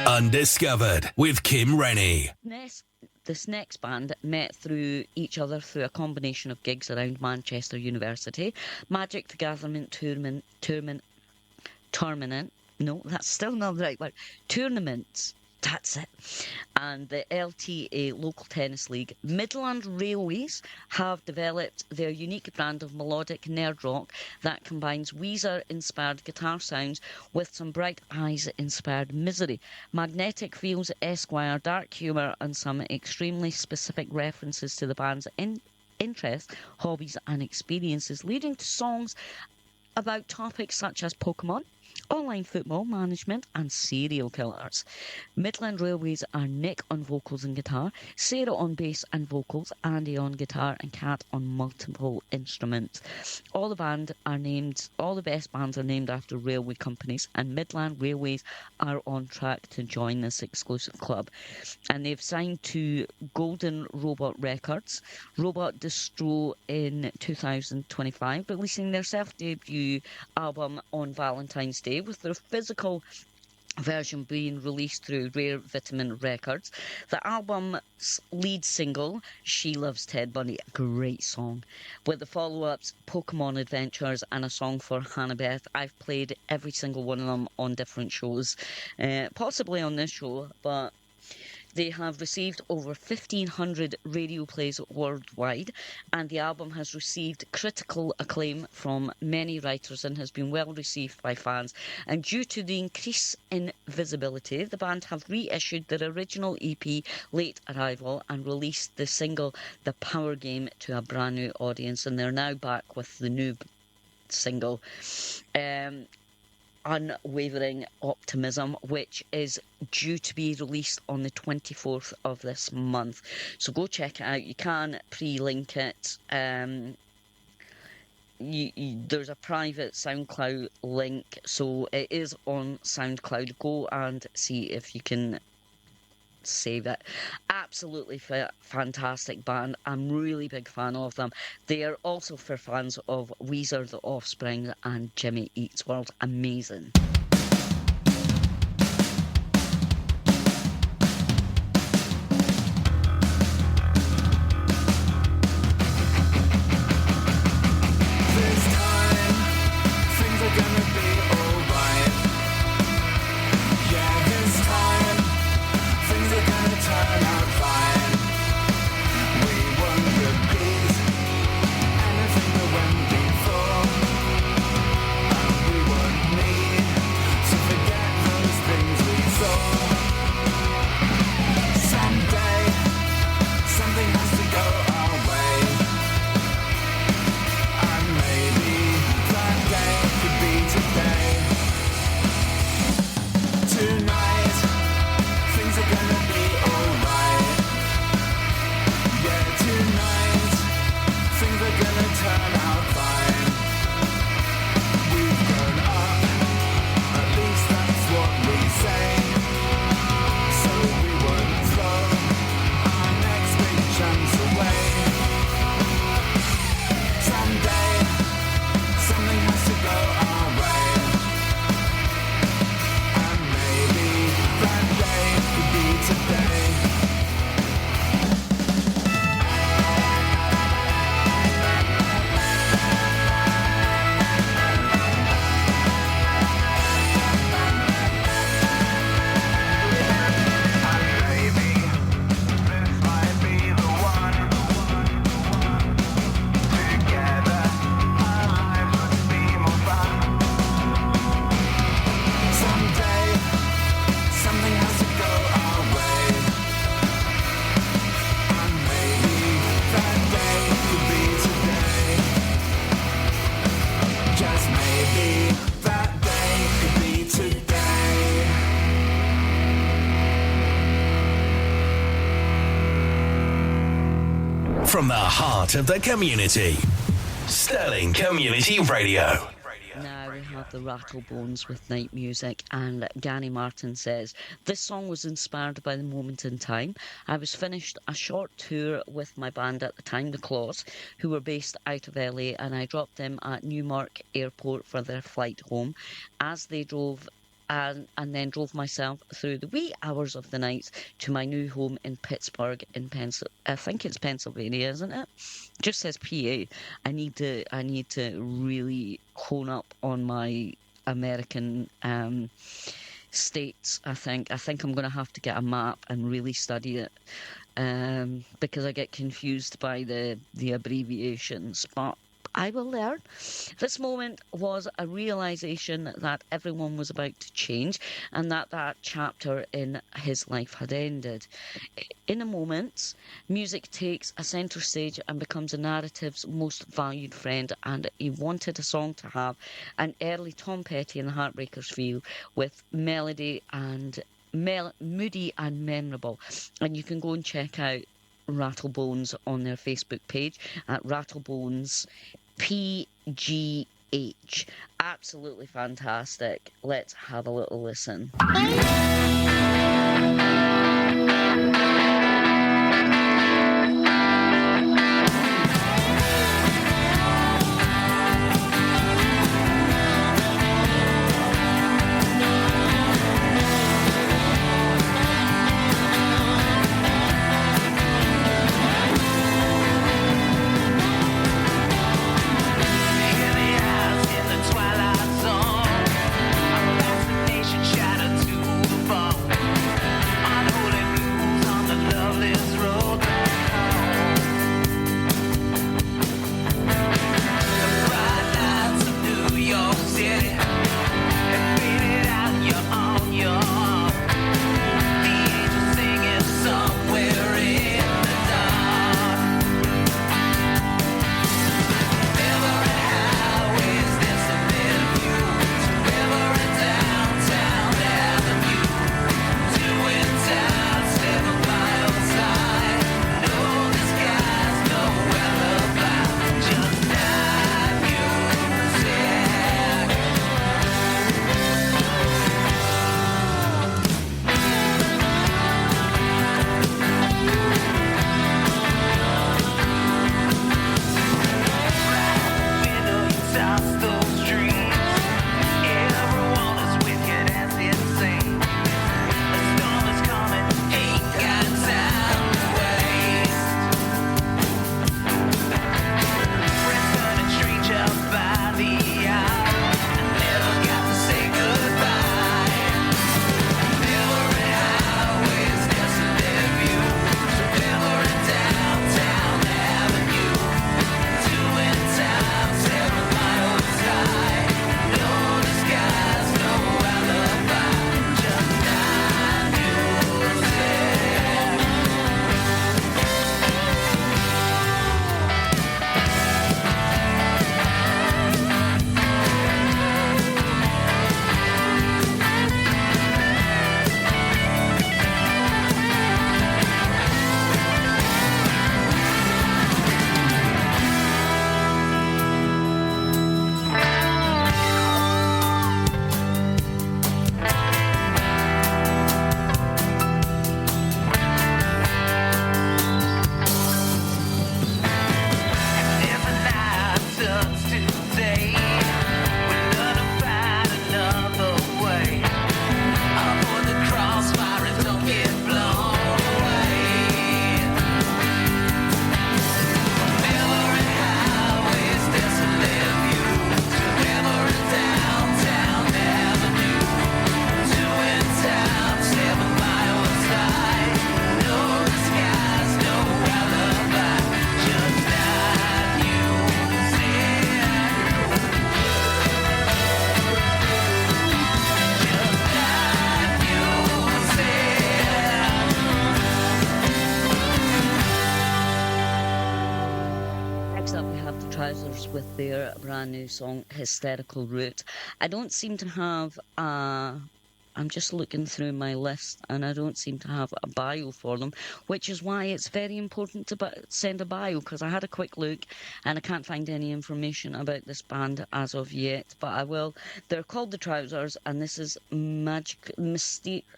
Undiscovered with Kim Rennie. This next band met through each other through a combination of gigs around Manchester University, Magic the Gathering tournament. No, that's still not the right word. Tournaments. That's it. And the LTA, Local Tennis League. Midland Railways have developed their unique brand of melodic nerd rock that combines Weezer-inspired guitar sounds with some Bright Eyes-inspired misery, magnetic fields, Esquire, dark humour, and some extremely specific references to the band's interests, hobbies, and experiences, leading to songs about topics such as Pokemon, online football management, and serial killers. Midland Railways are Nick on vocals and guitar, Sarah on bass and vocals, Andy on guitar, and Kat on multiple instruments. All the best bands are named after railway companies, and Midland Railways are on track to join this exclusive club. And they've signed to Golden Robot Records, Robot Distro in 2025, releasing their self-debut album on Valentine's Day, with their physical version being released through Rare Vitamin Records. The album's lead single, She Loves Ted Bundy, a great song, with the follow-ups Pokemon Adventures and a song for Hannah Beth. I've played every single one of them on different shows, possibly on this show, but they have received over 1,500 radio plays worldwide, and the album has received critical acclaim from many writers and has been well received by fans. And due to the increase in visibility, the band have reissued their original EP, Late Arrival, and released the single, The Power Game, to a brand new audience. And they're now back with the new single, Unwavering Optimism, which is due to be released on the 24th of this month. So go check it out. You can pre-link it. There's a private SoundCloud link, so it is on SoundCloud. Go and see if you can save it. Absolutely fantastic band. I'm really big fan of them. They are also for fans of Weezer, The Offspring, and Jimmy Eats World. Amazing. From the heart of the community, Stirling Community Radio. Now we have the Rattlebones with Night Music, and Gary Martin says, this song was inspired by the moment in time. I was finished a short tour with my band at the time, The Claws, who were based out of LA, and I dropped them at Newmark Airport for their flight home. As they drove and then drove myself through the wee hours of the night to my new home in Pittsburgh in I think it's Pennsylvania, isn't it? Just says PA. I need to really hone up on my American states. I think I'm going to have to get a map and really study it, because I get confused by the abbreviations, but I will learn. This moment was a realisation that everyone was about to change and that chapter in his life had ended. In a moment, music takes a centre stage and becomes a narrative's most valued friend, and he wanted a song to have an early Tom Petty and the Heartbreakers feel, with melody and moody and memorable. And you can go and check out Rattlebones on their Facebook page at Rattlebones PGH. Absolutely fantastic. Let's have a little listen. Shattered to the bone. with their brand new song, Hysterical Root. I don't seem to have I'm just looking through my list and I don't seem to have a bio for them, which is why it's very important to send a bio, because I had a quick look and I can't find any information about this band as of yet, but I will. They're called The Trousers and this is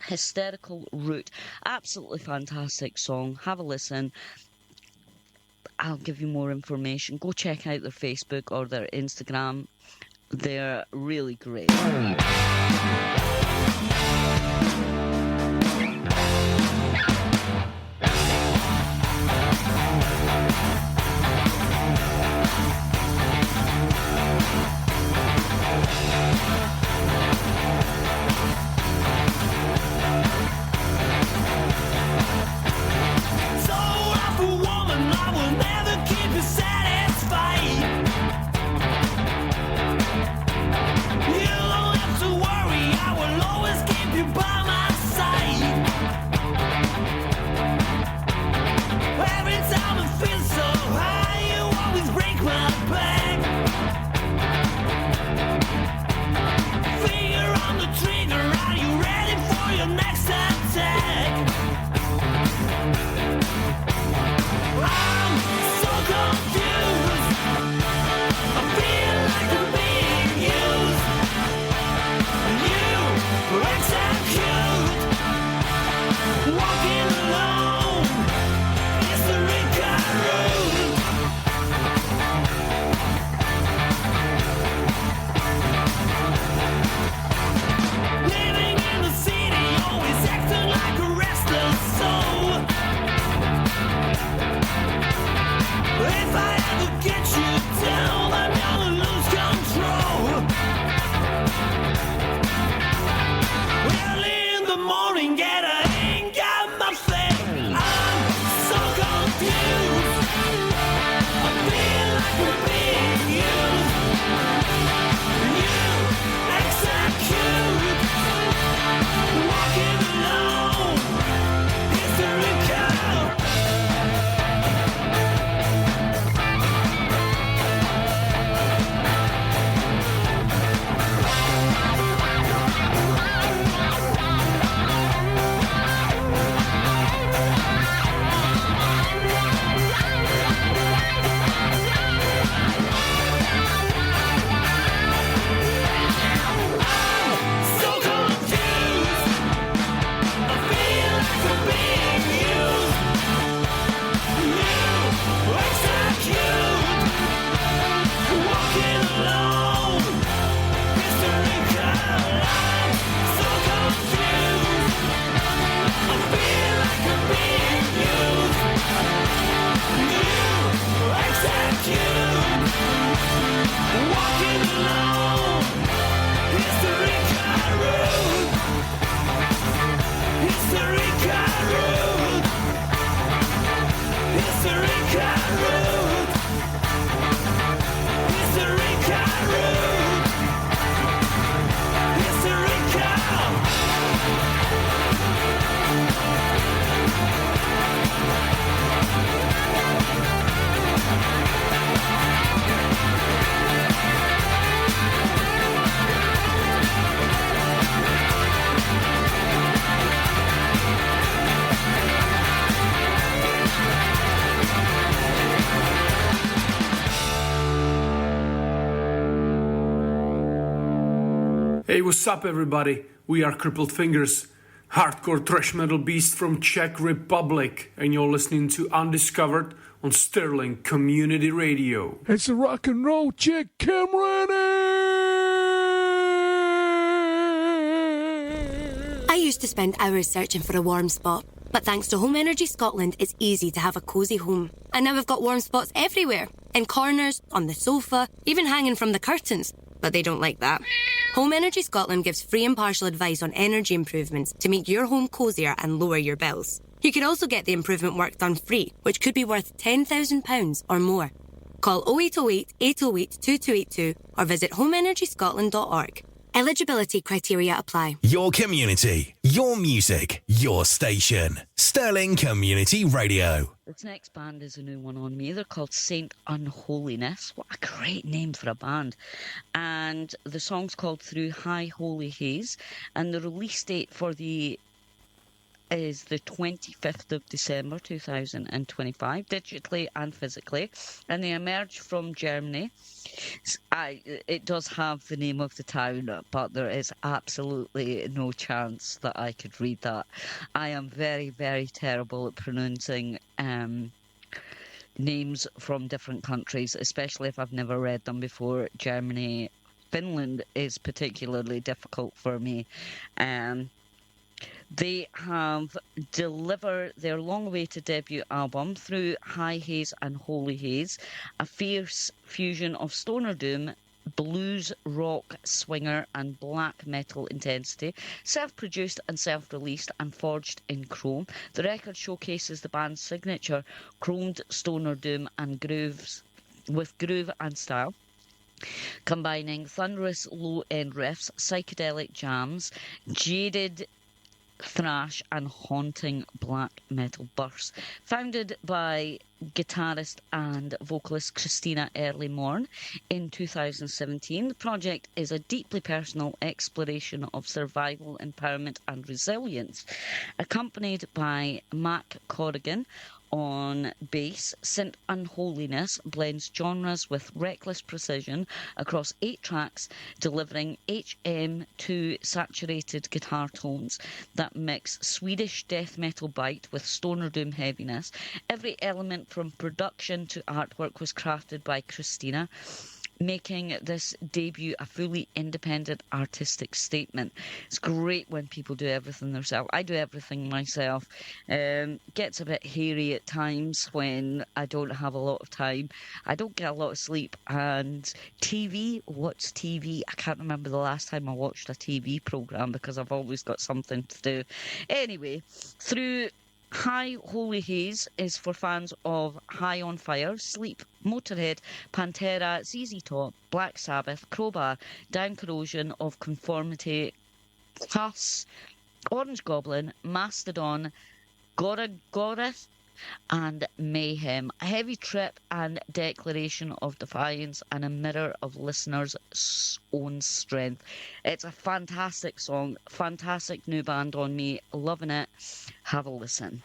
Hysterical Root. Absolutely fantastic song. Have a listen. I'll give you more information. Go check out their Facebook or their Instagram. They're really great. Hey, what's up, everybody? We are Crippled Fingers, hardcore thrash metal beast from Czech Republic, and you're listening to Undiscovered on Stirling Community Radio. It's a rock and roll chick, come I used to spend hours searching for a warm spot, but thanks to Home Energy Scotland, it's easy to have a cosy home. And now we've got warm spots everywhere, in corners, on the sofa, even hanging from the curtains. But they don't like that. Home Energy Scotland gives free impartial advice on energy improvements to make your home cosier and lower your bills. You could also get the improvement work done free, which could be worth £10,000 or more. Call 0808 808 2282 or visit homeenergyscotland.org. Eligibility criteria apply. Your community, your music, your station. Stirling Community Radio. This next band is a new one on me. They're called Saint Unholiness. What a great name for a band. And the song's called Through High Holy Haze. And the release date for is the 25th of December 2025, digitally and physically, and they emerged from Germany. It does have the name of the town, but there is absolutely no chance that I could read that. I am very, very terrible at pronouncing names from different countries, especially if I've never read them before. Germany, Finland is particularly difficult for me. They have delivered their long-awaited debut album, Through High Haze and Holy Haze, a fierce fusion of stoner doom, blues, rock, swinger and black metal intensity, self-produced and self-released and forged in chrome. The record showcases the band's signature chromed stoner doom and grooves with groove and style, combining thunderous low-end riffs, psychedelic jams, jaded thrash and haunting black metal bursts. Founded by guitarist and vocalist Christina Early-Morn in 2017, the project is a deeply personal exploration of survival, empowerment and resilience. Accompanied by Mac Corrigan on bass, Saint Unholiness blends genres with reckless precision across 8 tracks, delivering HM2 saturated guitar tones that mix Swedish death metal bite with stoner doom heaviness. Every element from production to artwork was crafted by Christina, making this debut a fully independent artistic statement. It's great when people do everything themselves. I do everything myself. Gets a bit hairy at times when I don't have a lot of time. I don't get a lot of sleep. And TV, what's TV? I can't remember the last time I watched a TV programme because I've always got something to do. Anyway, Through High Holy Haze is for fans of High on Fire, Sleep, Motorhead, Pantera, ZZ Top, Black Sabbath, Crowbar, Down Corrosion of Conformity, Huss, Orange Goblin, Mastodon, Gorath, and Mayhem. A heavy trip and declaration of defiance and a mirror of listeners' own strength. It's a fantastic song, fantastic new band on me, loving it. Have a listen.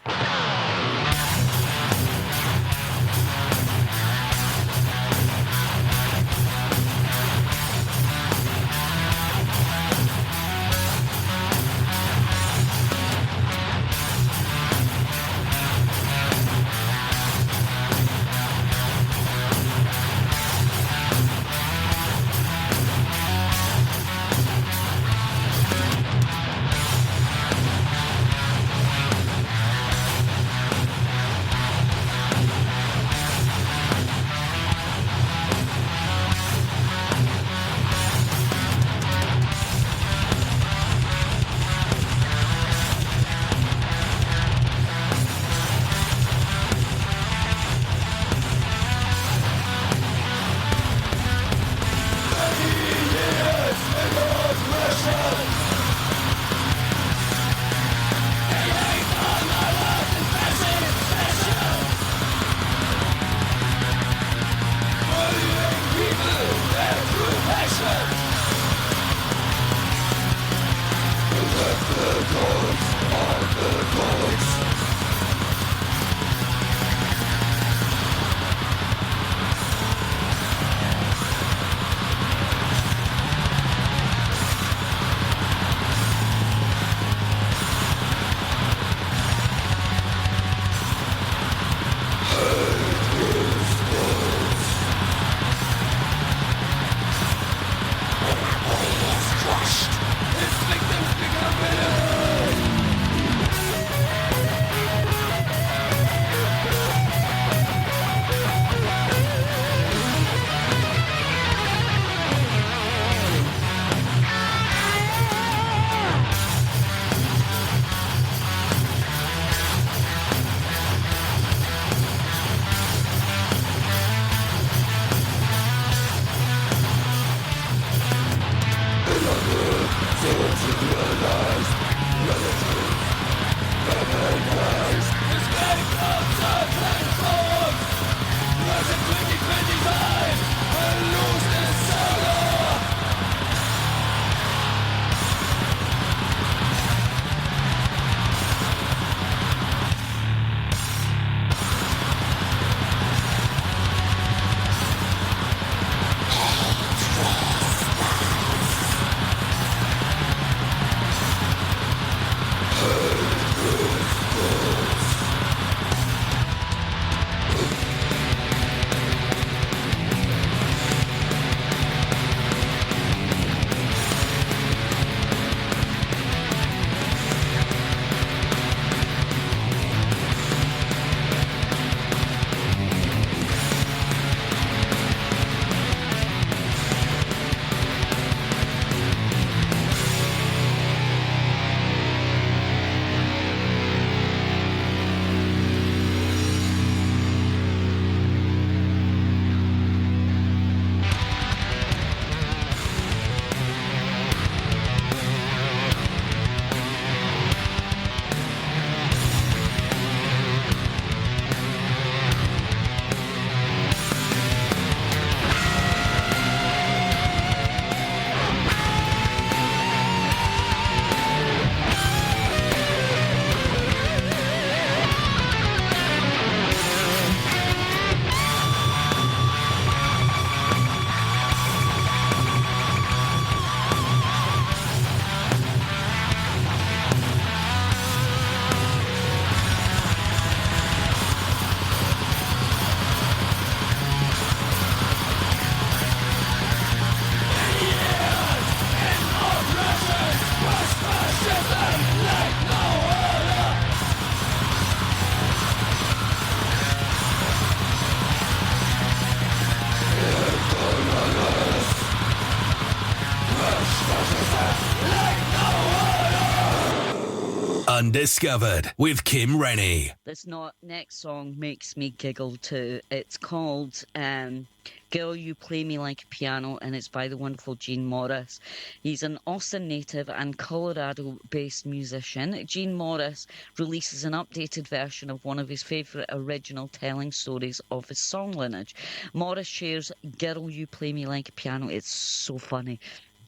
Undiscovered with Kim Rennie. This next song makes me giggle too. It's called Girl, You Play Me Like a Piano, and it's by the wonderful Gene Morris. He's an Austin native and Colorado-based musician. Gene Morris releases an updated version of one of his favourite original telling stories of his song lineage. Morris shares Girl, You Play Me Like a Piano. It's so funny.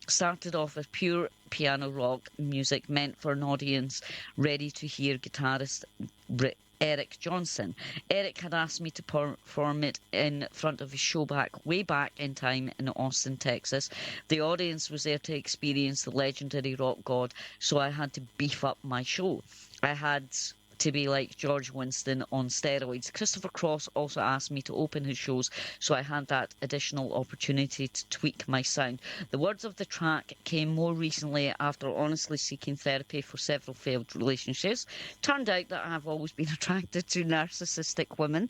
Started off as pure piano rock music meant for an audience ready to hear guitarist Eric Johnson. Eric had asked me to perform it in front of his show way back in time in Austin, Texas. The audience was there to experience the legendary rock god, so I had to beef up my show. I had to be like George Winston on steroids. Christopher Cross also asked me to open his shows, so I had that additional opportunity to tweak my sound. The words of the track came more recently after honestly seeking therapy for several failed relationships. Turned out that I've always been attracted to narcissistic women,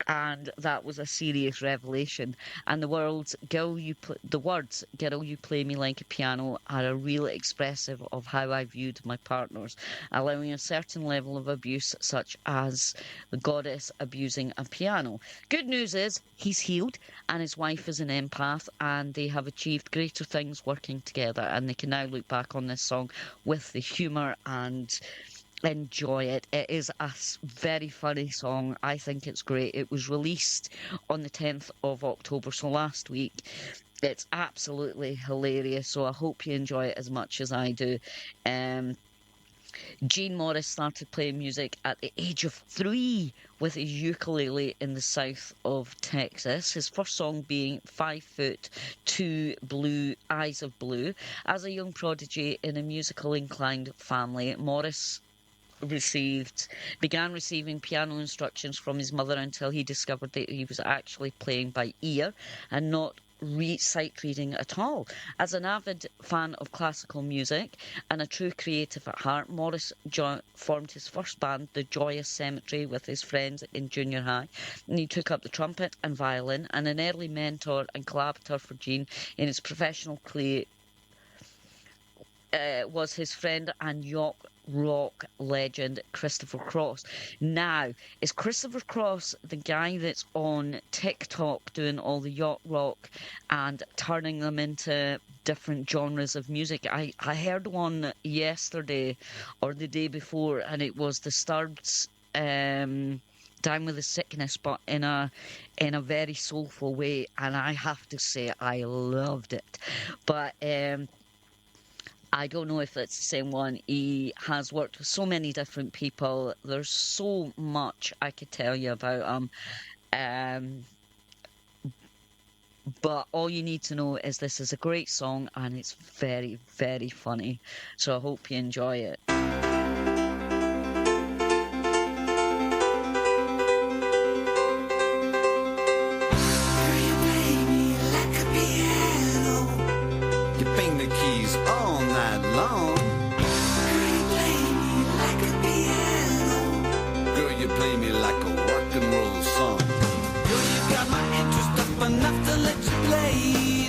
and that was a serious revelation. And the words "Girl, You Play Me Like a Piano" are a real expressive of how I viewed my partners, allowing a certain level of abuse, such as the goddess abusing a piano. Good news is he's healed and his wife is an empath, and they have achieved greater things working together, and they can now look back on this song with the humour and enjoy it. It is a very funny song. I think it's great. It was released on the 10th of October, so last week. It's absolutely hilarious, so I hope you enjoy it as much as I do. Gene Morris started playing music at the age of 3 with his ukulele in the south of Texas. His first song being 5 Foot 2 Blue, Eyes of Blue. As a young prodigy in a musical inclined family, Morris began receiving piano instructions from his mother until he discovered that he was actually playing by ear and not sight reading at all. As an avid fan of classical music and a true creative at heart, Morris formed his first band, the Joyous Cemetery, with his friends in junior high, and he took up the trumpet and violin, and an early mentor and collaborator for Gene in his professional career was his friend and yacht rock legend Christopher Cross. Now, is Christopher Cross the guy that's on TikTok doing all the yacht rock and turning them into different genres of music? I heard one yesterday or the day before, and it was the Sturbs Down with the Sickness, but in a very soulful way, and I have to say I loved it. But I don't know if it's the same one. He has worked with so many different people. There's so much I could tell you about him. But all you need to know is this is a great song, and it's very, very funny. So I hope you enjoy it.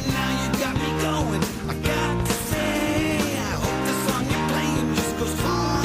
Now you got me going. I got to say, I hope the song you're playing just goes far.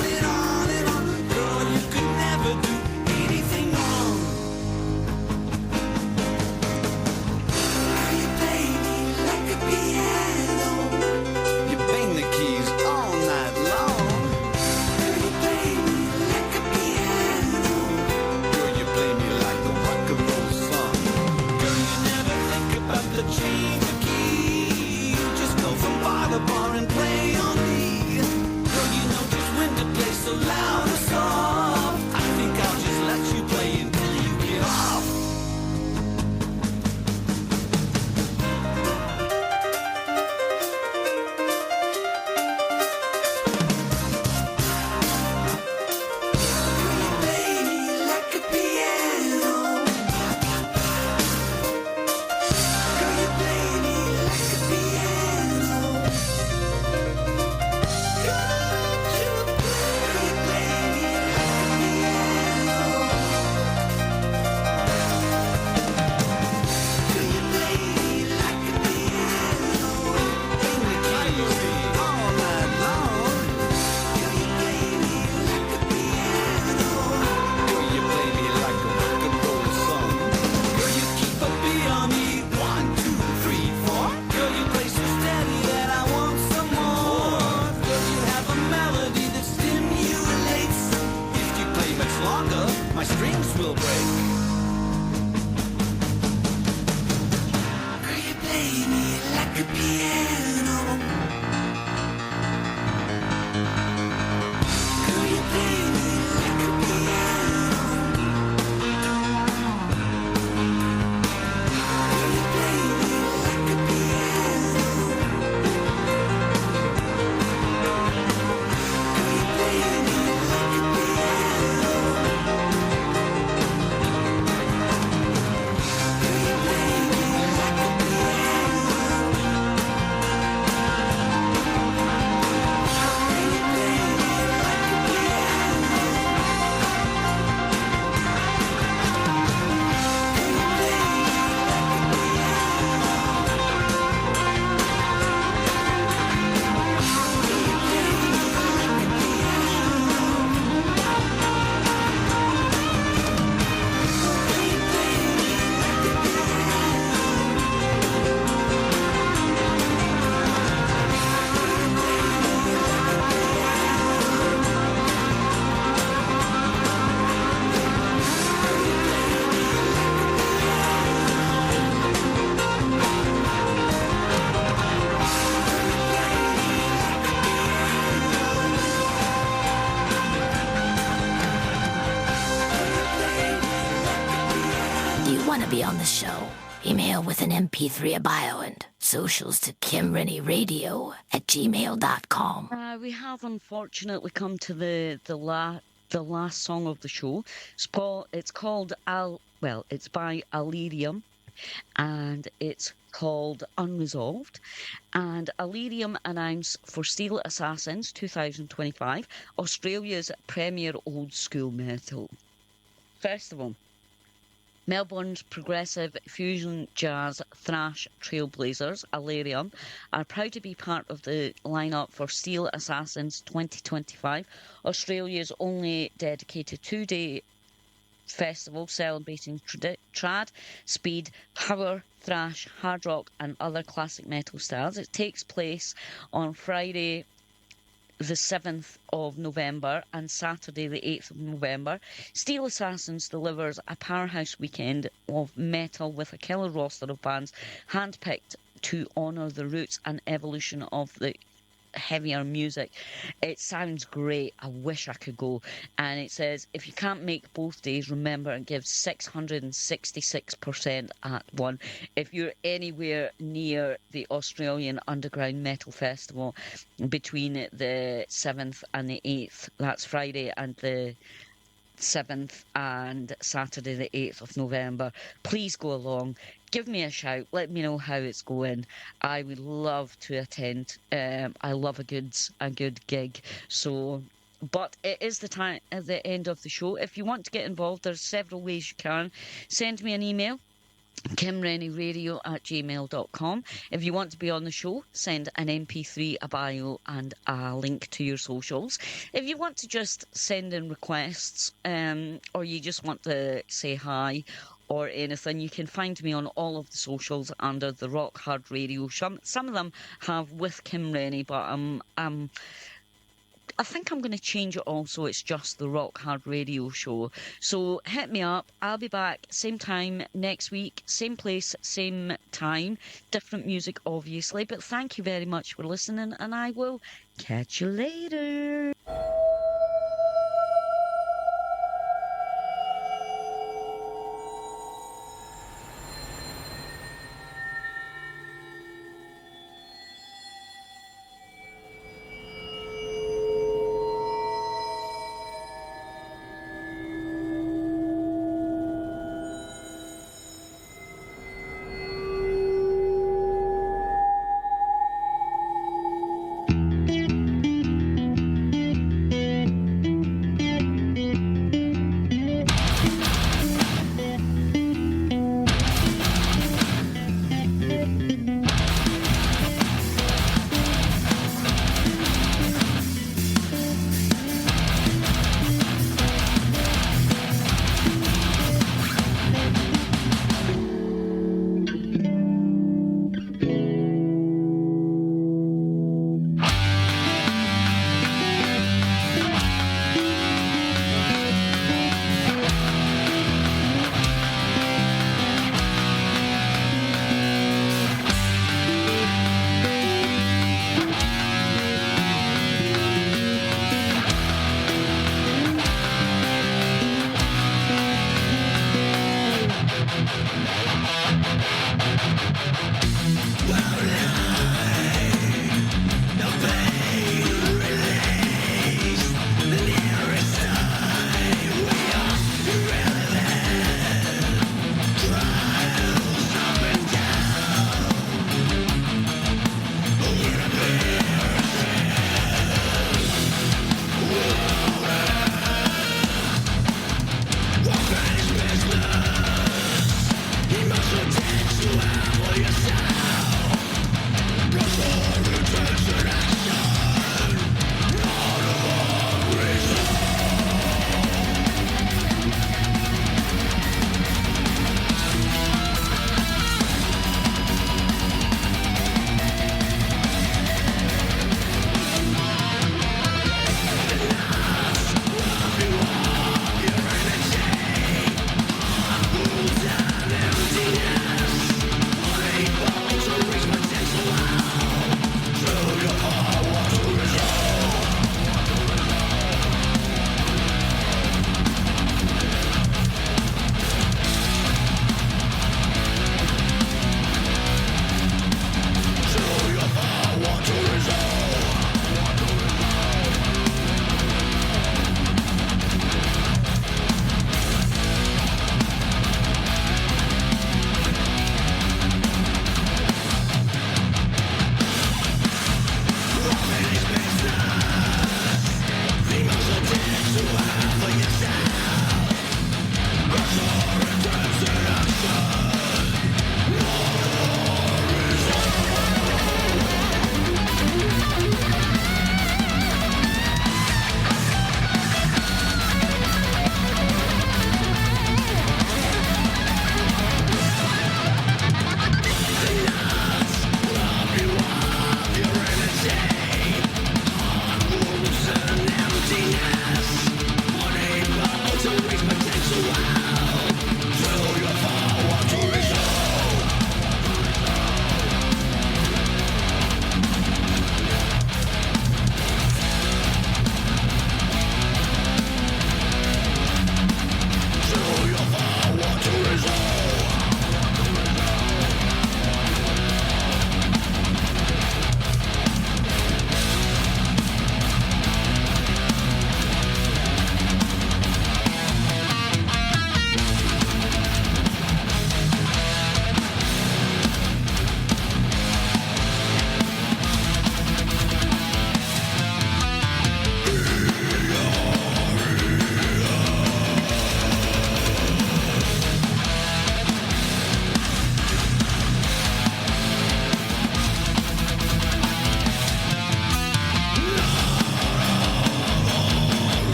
strings will break. Could you play me like a piano? Could you play me like a piano? Could you play me like a piano? Could you play me like a piano? Could you play me like a Do you want to be on the show? Email with an MP3, a bio, and socials to kimrennyradio@gmail.com. We have unfortunately come to the last song of the show. It's called it's by Alerium, and it's called Unresolved. And Alerium announced for Steel Assassins 2025 Australia's premier old school metal festival. Melbourne's progressive fusion jazz thrash trailblazers, Alerium, are proud to be part of the lineup for Steel Assassins 2025, Australia's only dedicated two-day festival celebrating trad, speed, power, thrash, hard rock and other classic metal styles. It takes place on Friday the 7th of November and Saturday the 8th of November. Steel Assassins delivers a powerhouse weekend of metal with a killer roster of bands handpicked to honour the roots and evolution of the heavier music. It sounds great. I wish I could go. And it says, if you can't make both days, remember it gives 666% at one. If you're anywhere near the Australian Underground Metal Festival between the 7th and the 8th, that's Friday and the 7th and Saturday the 8th of November, please go along. Give me a shout. Let me know how it's going. I would love to attend. I love a good gig. So, but it is the time at the end of the show. If you want to get involved, there's several ways you can. Send me an email, kimrennyradio@gmail.com. If you want to be on the show, send an MP3, a bio and a link to your socials. If you want to just send in requests, or you just want to say hi or anything, you can find me on all of the socials under the Rock Hard Radio. Some of them have with Kim Rennie, but I think I'm going to change it all so it's just the Rock Hard Radio Show. So hit me up. I'll be back same time next week, same place, same time. Different music, obviously. But thank you very much for listening, and I will catch you later.